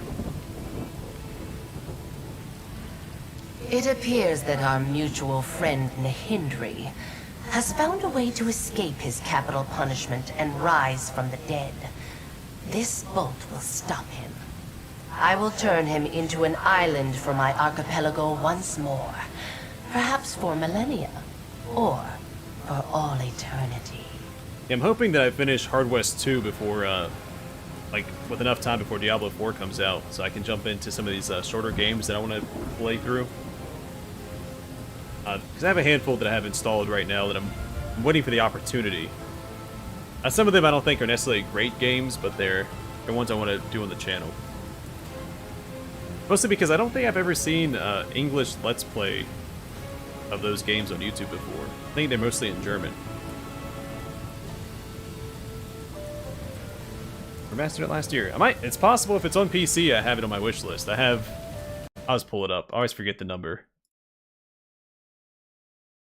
It appears that our mutual friend Nahindri has found a way to escape his capital punishment and rise from the dead. This bolt will stop him. I will turn him into an island for my archipelago once more. Perhaps for millennia, or for all eternity. Yeah, I'm hoping that I finish Hard West 2 before, like, with enough time before Diablo 4 comes out, so I can jump into some of these shorter games that I want to play through. Because I have a handful that I have installed right now that I'm waiting for the opportunity. Some of them I don't think are necessarily great games, but they're ones I want to do on the channel. Mostly because I don't think I've ever seen English Let's Play of those games on YouTube before. I think they're mostly in German. Remastered it last year. It's possible if it's on PC, I have it on my wish list. I'll just pull it up. I always forget the number.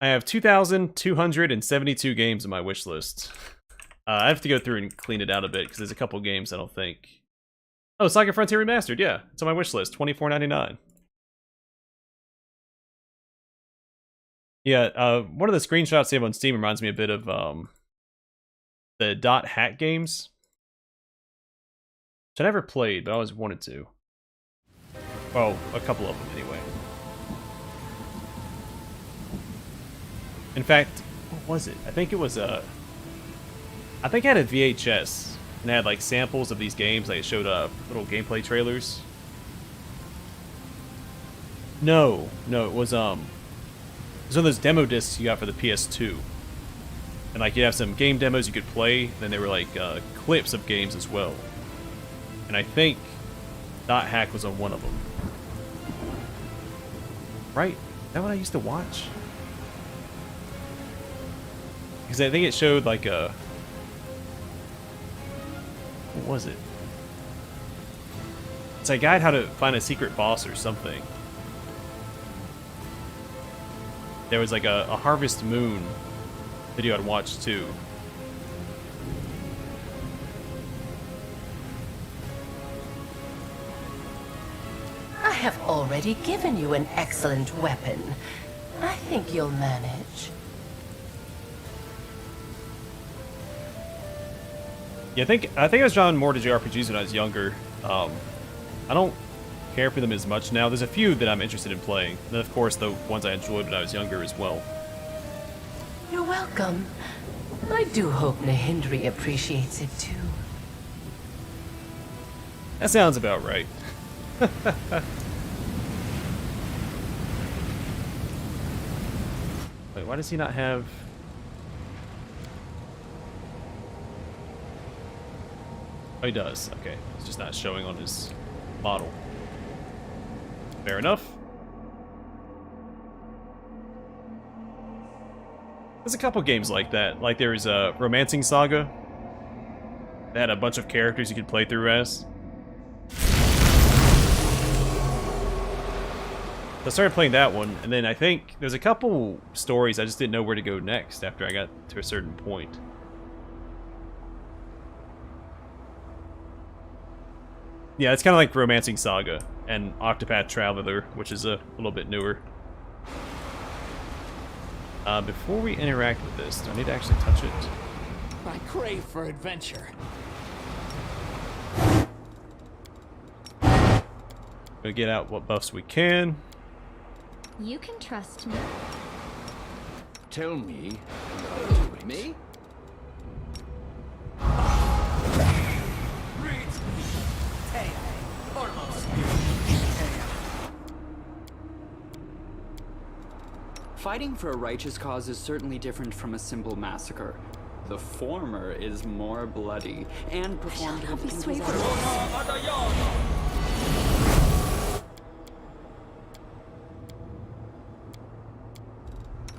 I have 2,272 games in my wish list. I have to go through and clean it out a bit because there's a couple games I don't think. Oh, Saga Frontier Remastered, yeah. It's on my wish list, $24.99. Yeah, one of the screenshots they have on Steam reminds me a bit of the Dot Hack games. Which I never played, but I always wanted to. Well, a couple of them anyway. In fact, what was it? I think it was I think I had a VHS and it had like samples of these games. Like it showed little gameplay trailers. No, it was one of those demo discs you got for the PS2. And like you have some game demos you could play. And then they were like clips of games as well. And I think Dot Hack was on one of them. Right? Is that what I used to watch? Because I think it showed like a... What was it? It's a guide how to find a secret boss or something. There was like a Harvest Moon video I'd watched too. I have already given you an excellent weapon. I think you'll manage. Yeah, I think I was drawn more to JRPGs when I was younger. I don't care for them as much now. There's a few that I'm interested in playing. And then, of course, the ones I enjoyed when I was younger as well. You're welcome. I do hope Nahindri appreciates it too. That sounds about right. Wait, why does he not have... Oh, he does. Okay. It's just not showing on his model. Fair enough. There's a couple games like that. Like there's a Romancing Saga. That had a bunch of characters you could play through as. So I started playing that one, and then I think there's a couple stories I just didn't know where to go next after I got to a certain point. Yeah, it's kind of like Romancing Saga and Octopath Traveler, which is a little bit newer. Before we interact with this, do I need to actually touch it? I crave for adventure. Gonna get out what buffs we can. You can trust me. Tell me. Me? Fighting for a righteous cause is certainly different from a simple massacre. The former is more bloody and performed with enthusiasm.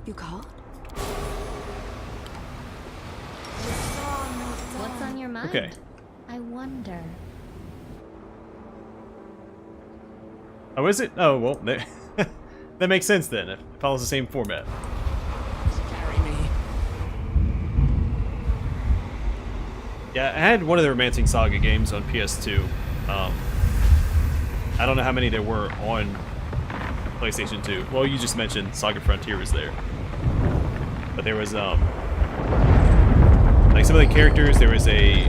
You called? What's on your mind? Okay. I wonder. Oh, is it? Oh, well, that makes sense then. It follows the same format. Carry me. Yeah, I had one of the Romancing Saga games on PS2. I don't know how many there were on PlayStation 2. Well, you just mentioned Saga Frontier was there. But there was, like some of the characters, there was a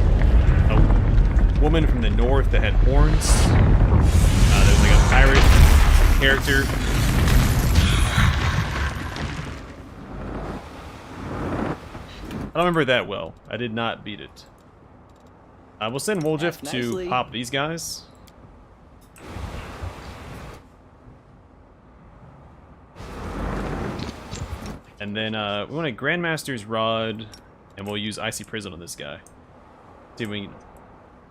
woman from the north that had horns. There was like a pirate character. I don't remember it that well. I did not beat it. We'll send Woljif to pop these guys. And then we want a Grandmaster's Rod, and we'll use Icy Prison on this guy. See if we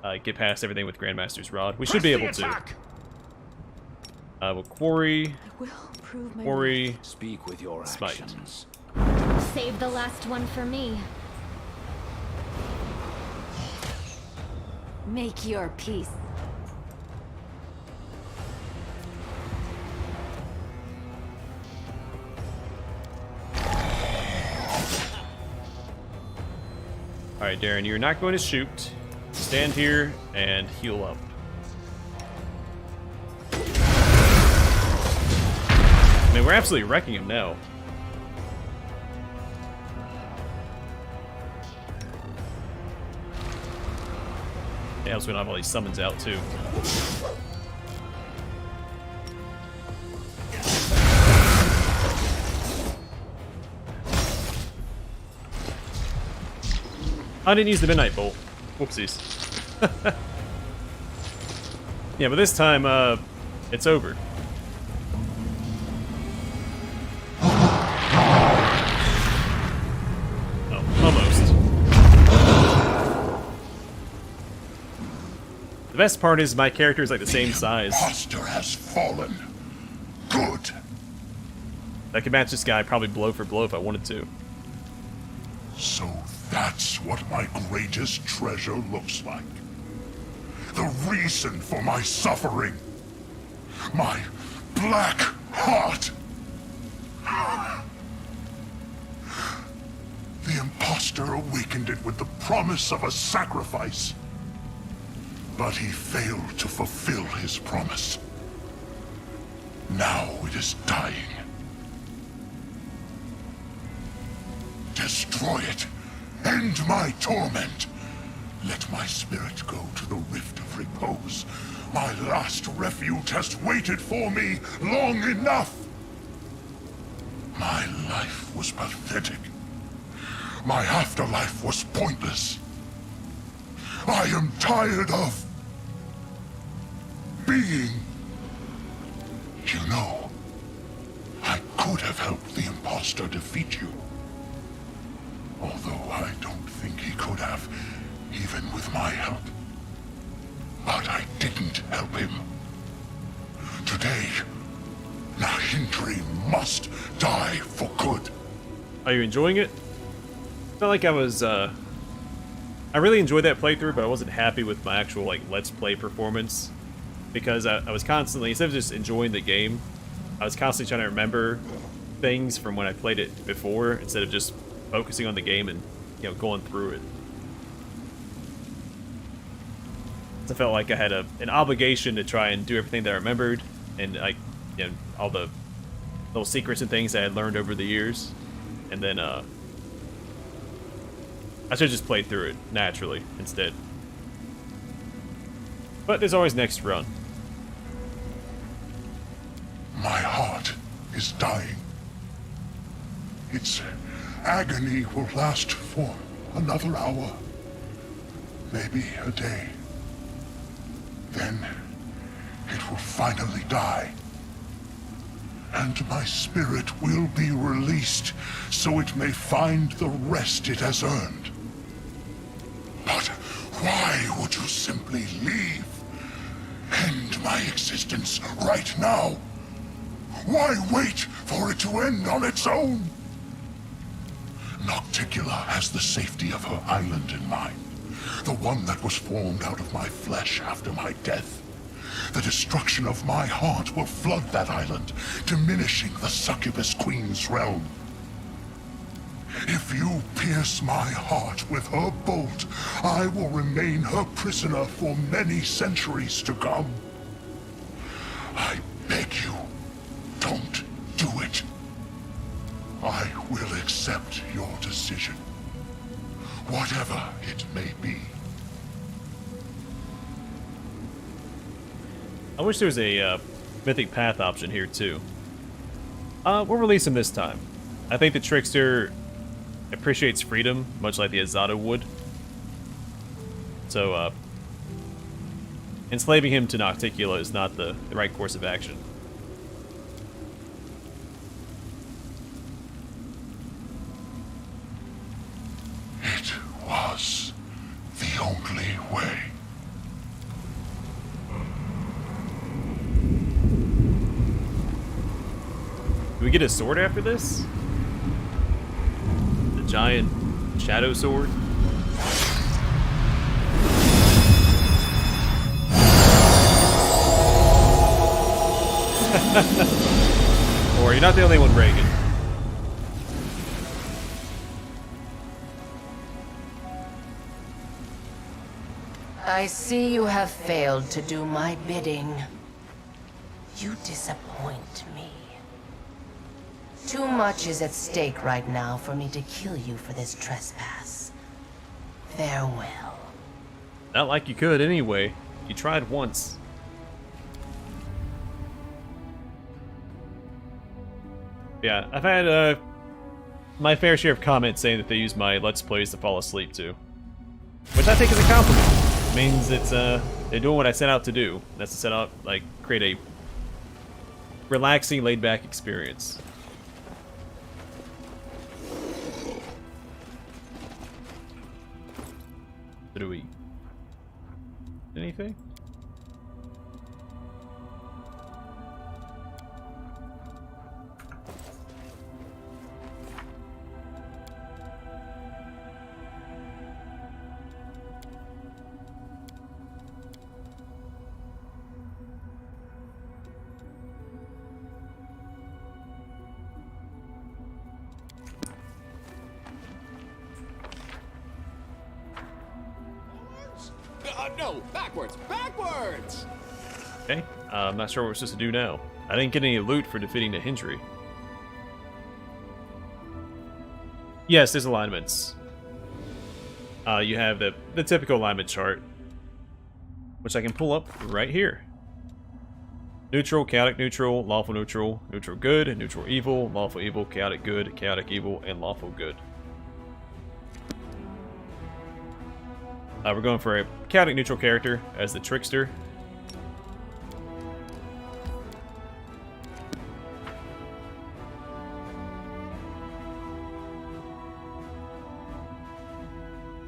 can get past everything with Grandmaster's Rod. We should be able to. We'll quarry, I will prove my quarry, Speak with your Smite. actions. Save the last one for me. Make your peace. Alright, Darren, you're not going to shoot. Stand here and heal up. I mean, we're absolutely wrecking him now. Yeah, I was gonna have all these summons out too. I didn't use the Midnight Bolt. Whoopsies. Yeah, but this time, it's over. Oh, almost. The best part is my character is like the same size. Imposter has fallen. Good. I could match this guy probably blow for blow if I wanted to. So that's what my greatest treasure looks like. The reason for my suffering. My black heart. The imposter awakened it with the promise of a sacrifice. But he failed to fulfill his promise. Now it is dying. Destroy it. End my torment. Let my spirit go to the rift of repose. My last refuge has waited for me long enough. My life was pathetic. My afterlife was pointless. I am tired of being. You know, I could have helped the imposter defeat you. Although I don't think he could have, even with my help. But I didn't help him. Today, Nahindri must die for good. Are you enjoying it? Felt like I was, I really enjoyed that playthrough, but I wasn't happy with my actual, like, Let's Play performance. Because I was constantly, instead of just enjoying the game, I was constantly trying to remember things from when I played it before, instead of just focusing on the game and, you know, going through it. So I felt like I had an obligation to try and do everything that I remembered, and like, you know, all the little secrets and things that I had learned over the years, and then I should have just played through it naturally instead. But there's always next run. My heart is dying. Its agony will last for another hour, maybe a day. Then it will finally die. And my spirit will be released so it may find the rest it has earned. But why would you simply leave? End my existence right now. Why wait for it to end on its own? Nocticula has the safety of her island in mind. The one that was formed out of my flesh after my death. The destruction of my heart will flood that island, diminishing the succubus queen's realm. If you pierce my heart with her bolt, I will remain her prisoner for many centuries to come. I beg you, don't do it. I will accept your decision, whatever it may be. I wish there was a Mythic Path option here too. We'll release him this time. I think the Trickster appreciates freedom, much like the Azada would. So, enslaving him to Nocticula is not the right course of action. It was the only way. we get a sword after this? The giant shadow sword? Or you're not the only one, Reagan. I see you have failed to do my bidding. You disappoint me. Too much is at stake right now for me to kill you for this trespass. Farewell. Not like you could anyway. You tried once. Yeah, I've had my fair share of comments saying that they use my Let's Plays to fall asleep to. Which I think is a compliment. It means it's they're doing what I set out to do. That's to set out, like, create a relaxing, laid-back experience. Do we... anything? No, backwards, backwards! Okay, I'm not sure what we're supposed to do now. I didn't get any loot for defeating the Hindry. Yes, there's alignments. You have the typical alignment chart, which I can pull up right here. Neutral, chaotic neutral, lawful neutral, neutral good, neutral evil, lawful evil, chaotic good, chaotic evil, and lawful good. We're going for a chaotic neutral character as the Trickster.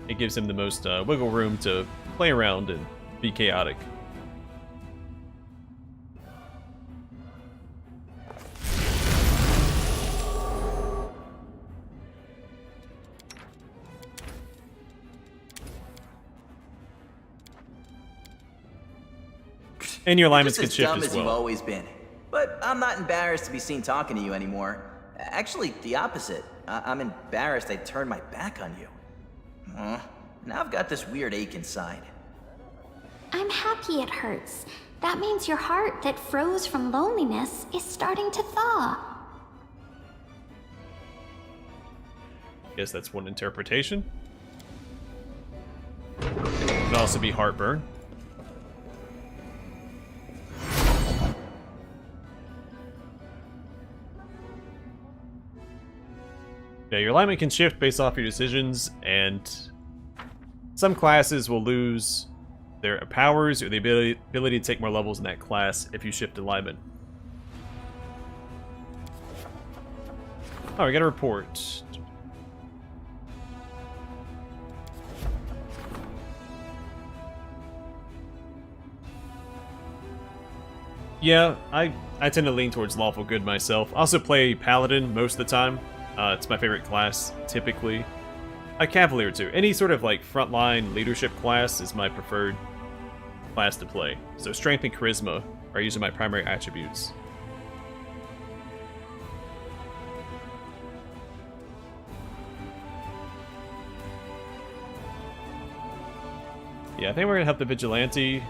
It gives him the most wiggle room to play around and be chaotic. And your alignments can Just shift dumb as as you've well. always been. But I'm not embarrassed to be seen talking to you anymore. Actually, the opposite. I'm embarrassed I turned my back on you. Now I've got this weird ache inside. I'm happy it hurts. That means your heart that froze from loneliness is starting to thaw. Guess that's one interpretation. Could also be heartburn. Yeah, your alignment can shift based off your decisions, and some classes will lose their powers or the ability to take more levels in that class if you shift alignment. Oh, we got a report. Yeah, I tend to lean towards lawful good myself. I also play Paladin most of the time. It's my favorite class, typically. A Cavalier too. Any sort of like frontline leadership class is my preferred class to play. So Strength and Charisma are usually my primary attributes. Yeah, I think we're gonna help the Vigilante.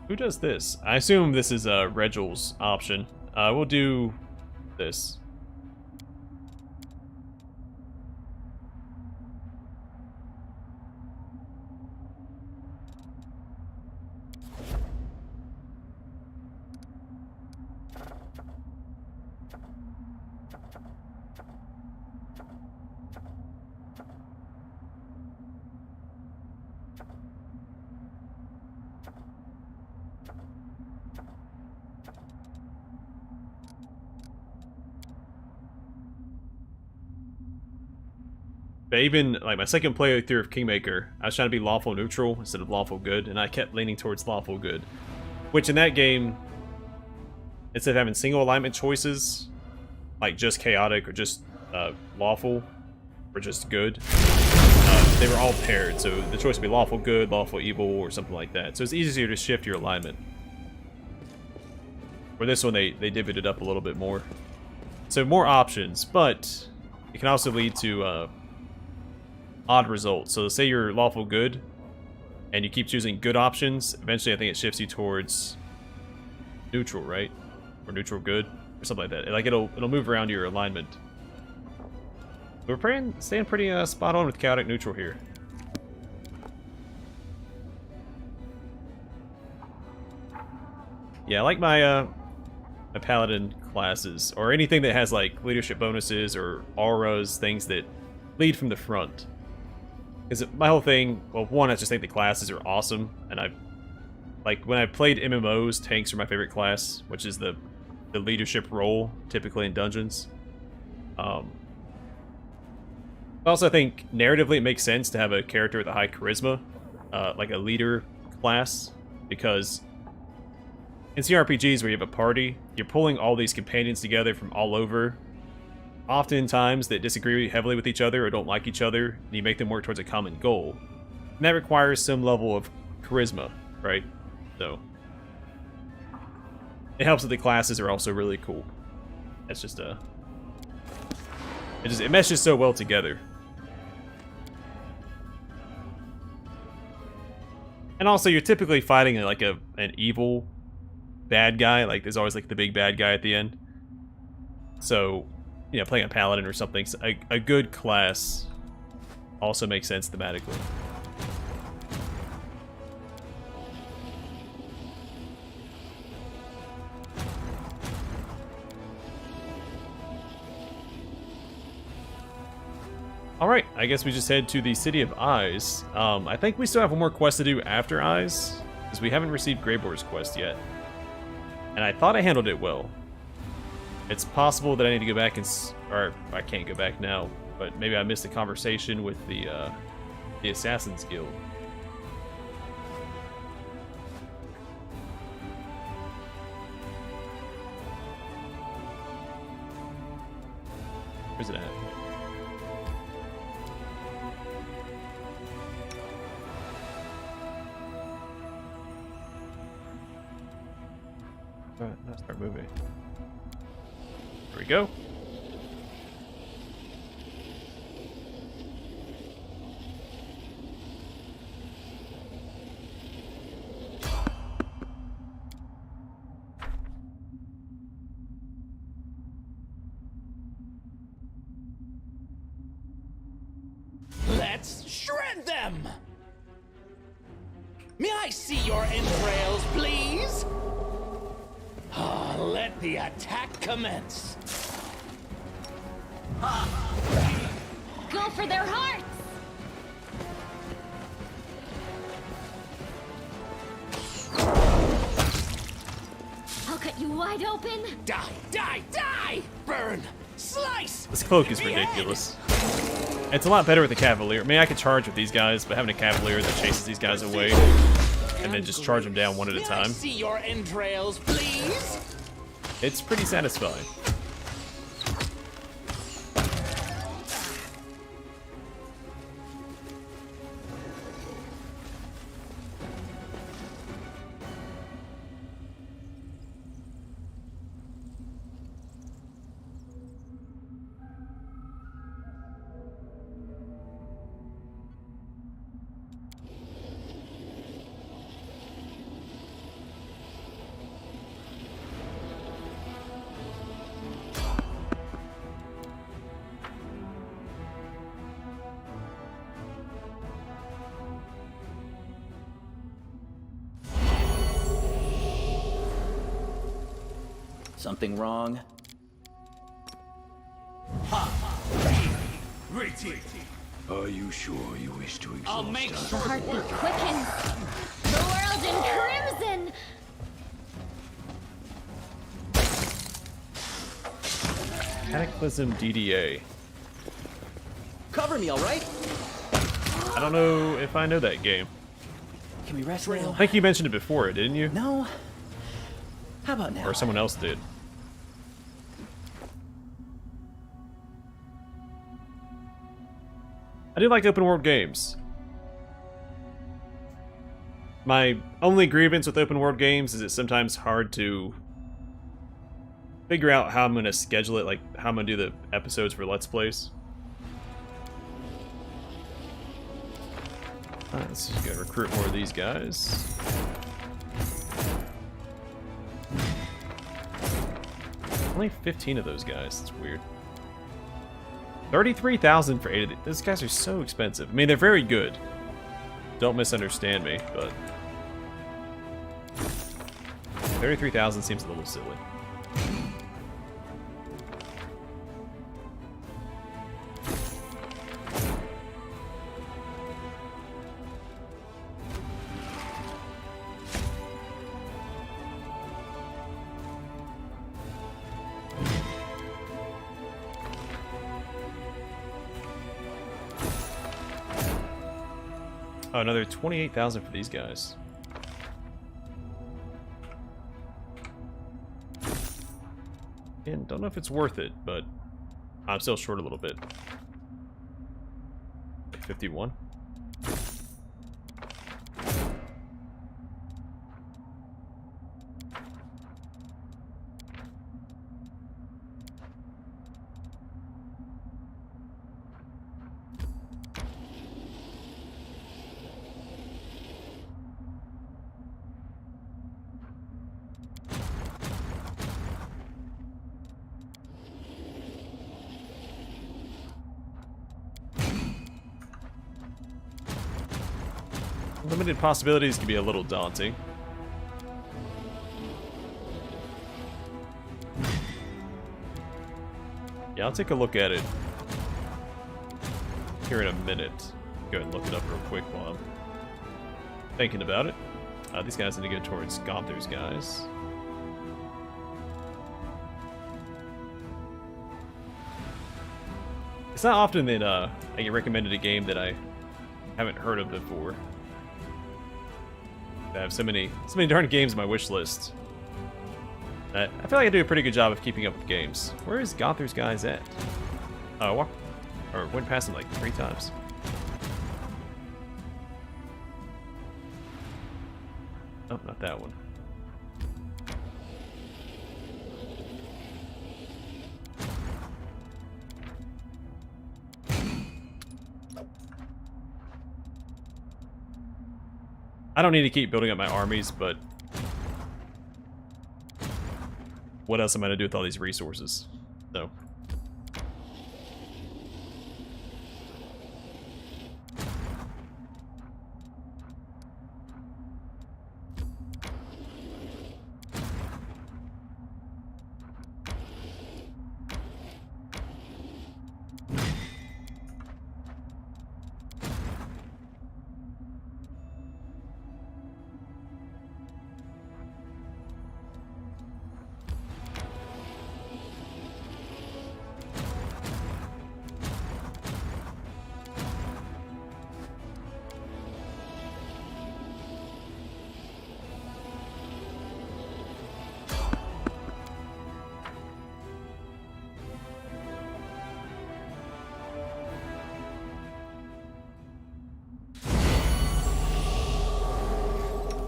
Who does this? I assume this is Regel's option. We'll do this. But even like my second playthrough of Kingmaker, I was trying to be lawful neutral instead of lawful good, and I kept leaning towards lawful good. Which in that game, instead of having single alignment choices, like just chaotic or just lawful or just good, they were all paired. So the choice would be lawful good, lawful evil, or something like that. So it's easier to shift your alignment. For this one, they divvied it up a little bit more. So more options, but it can also lead to odd results. So say you're lawful good, and you keep choosing good options, eventually I think it shifts you towards neutral, right? Or neutral good, or something like that. Like it'll move around your alignment. We're staying pretty spot on with chaotic neutral here. Yeah, I like my my paladin classes, or anything that has like leadership bonuses or auras, things that lead from the front. Because my whole thing, well, one, I just think the classes are awesome, and like when I played MMOs, tanks are my favorite class, which is the leadership role typically in dungeons. Also, I think narratively it makes sense to have a character with a high charisma, like a leader class, because in CRPGs where you have a party, you're pulling all these companions together from all over, oftentimes that disagree heavily with each other or don't like each other, and you make them work towards a common goal. And that requires some level of charisma, right? So it helps that the classes are also really cool. That's just it meshes so well together. And also, you're typically fighting like an evil bad guy. Like there's always like the big bad guy at the end. So, you know, playing a paladin or something, a good class also makes sense thematically. Alright, I guess we just head to the City of Eyes. I think we still have one more quest to do after Eyes, because we haven't received Greyboar's quest yet. And I thought I handled it well. It's possible that I need to go back and... or I can't go back now, but maybe I missed a conversation with the Assassin's Guild. Where's it at? Alright, let's start moving. There we go. Let's shred them! May I see your entrails, please? Let the attack commence. Go for their hearts! I'll cut you wide open. Die, die, die! Burn! Slice! This cloak is ridiculous. It's a lot better with a cavalier. I mean, I could charge with these guys, but having a cavalier that chases these guys away and then just charge them down one at a time. May I see your entrails, please? It's pretty satisfying. Something wrong? Are you sure you wish to exhaust I'll make us? The heartbeat quickens. The world in crimson. Cataclysm DDA. Cover me, all right? I don't know if I know that game. Can we rest now? I think you mentioned it before, didn't you? No. How about now? Or someone else did. I do like open world games. My only grievance with open world games is it's sometimes hard to figure out how I'm going to schedule it, like how I'm going to do the episodes for Let's Plays. Alright, let's just go recruit more of these guys. Only 15 of those guys, that's weird. 33,000 for 8 of these. Those guys are so expensive. I mean, they're very good. Don't misunderstand me, but 33,000 seems a little silly. Oh, another 28,000 for these guys. Again, don't know if it's worth it, but I'm still short a little bit. 51. Limited possibilities can be a little daunting. Yeah, I'll take a look at it here in a minute. Go ahead and look it up real quick while I'm thinking about it. These guys need to go towards Gonther's guys. It's not often that I get recommended a game that I haven't heard of before. I have so many darn games on my wish list. I feel like I do a pretty good job of keeping up with games. Where is Gonther's guys at? Oh, or went past them like 3 times. Oh, not that one. I don't need to keep building up my armies, but what else am I going to do with all these resources? So.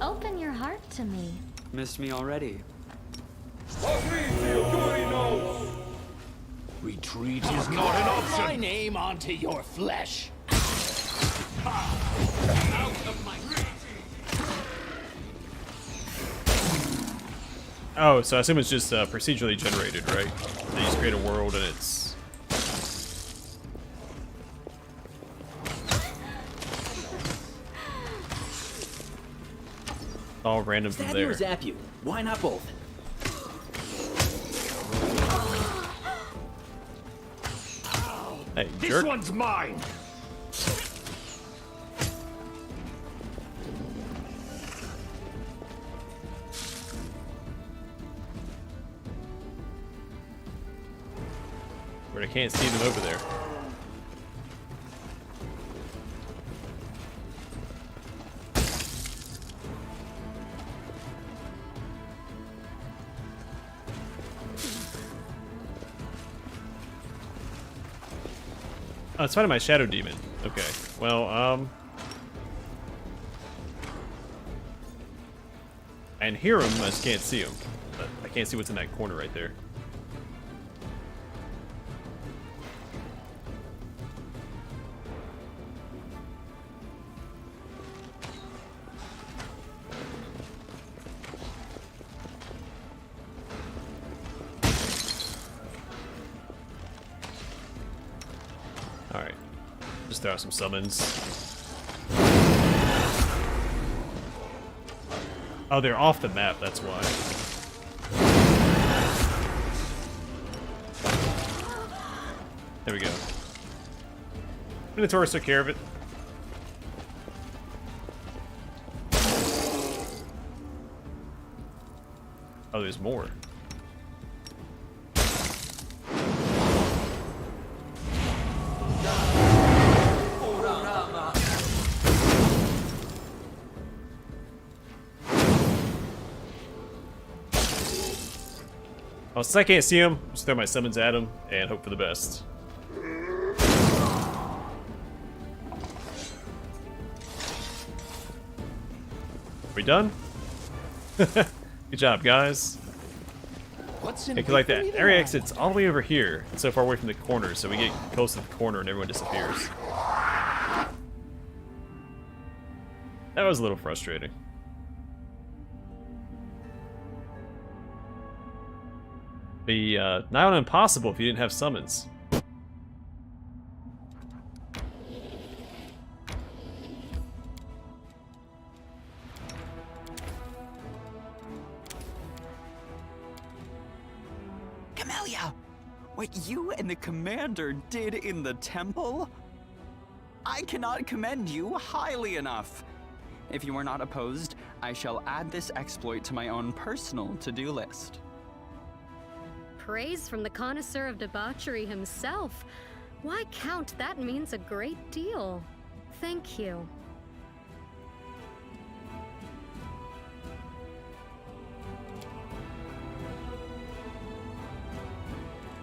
Open your heart to me. Missed me already. Retreat is not an option. My name onto your flesh. Out of my reach. Oh, so I assume it's just procedurally generated, right? They just create a world and it's all random from Stab there. you or zap you? Why not both? Hey, This jerk. one's mine. But I can't see them over there. Oh, it's fighting my shadow demon. Okay. Well, I can hear him, I just can't see him. But I can't see what's in that corner right there. Alright. Just throw out some summons. Oh, they're off the map, that's why. There we go. Minotaur took care of it. Oh, there's more. Oh, since I can't see him, just throw my summons at him and hope for the best. We done? Good job, guys. What's in Because like that area exit's all the way over here. It's so far away from the corner, so we get close to the corner and everyone disappears. That was a little frustrating. Be nigh on impossible if you didn't have summons. Camellia! What you and the commander did in the temple? I cannot commend you highly enough. If you are not opposed, I shall add this exploit to my own personal to-do list. Praise from the connoisseur of debauchery himself. Why, Count, that means a great deal. Thank you.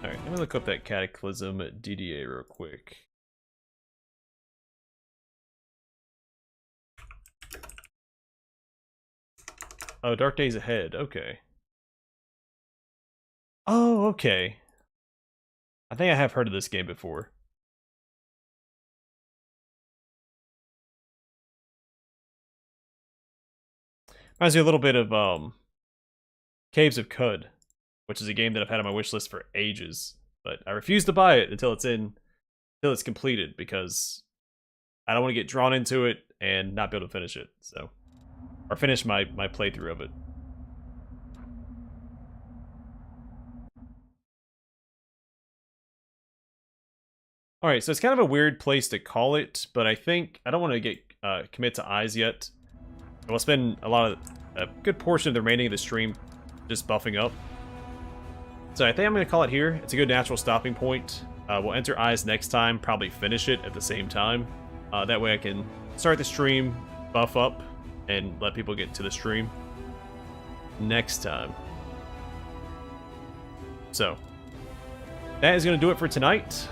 Alright, let me look up that Cataclysm DDA real quick. Oh, Dark Days Ahead, okay. Oh, okay. I think I have heard of this game before. Reminds me a little bit of Caves of Cud, which is a game that I've had on my wish list for ages, but I refuse to buy it until it's completed because I don't want to get drawn into it and not be able to finish it. So, or finish my playthrough of it. Alright, so it's kind of a weird place to call it, but I think I don't want to get commit to eyes yet. We'll spend a good portion of the remaining of the stream just buffing up. So I think I'm going to call it here. It's a good natural stopping point. We'll enter eyes next time, probably finish it at the same time. That way I can start the stream, buff up, and let people get to the stream next time. So, that is going to do it for tonight.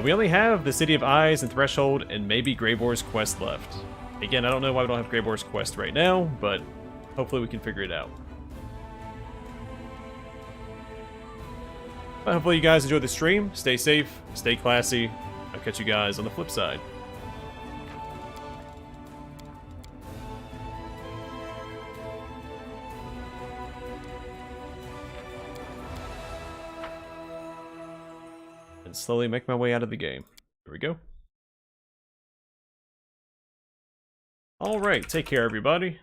We only have the City of Eyes and Threshold and maybe Greyboar's Quest left. Again, I don't know why we don't have Greyboar's Quest right now, but hopefully we can figure it out. But hopefully you guys enjoyed the stream. Stay safe, stay classy. I'll catch you guys on the flip side. And slowly make my way out of the game. Here we go. Alright, take care everybody.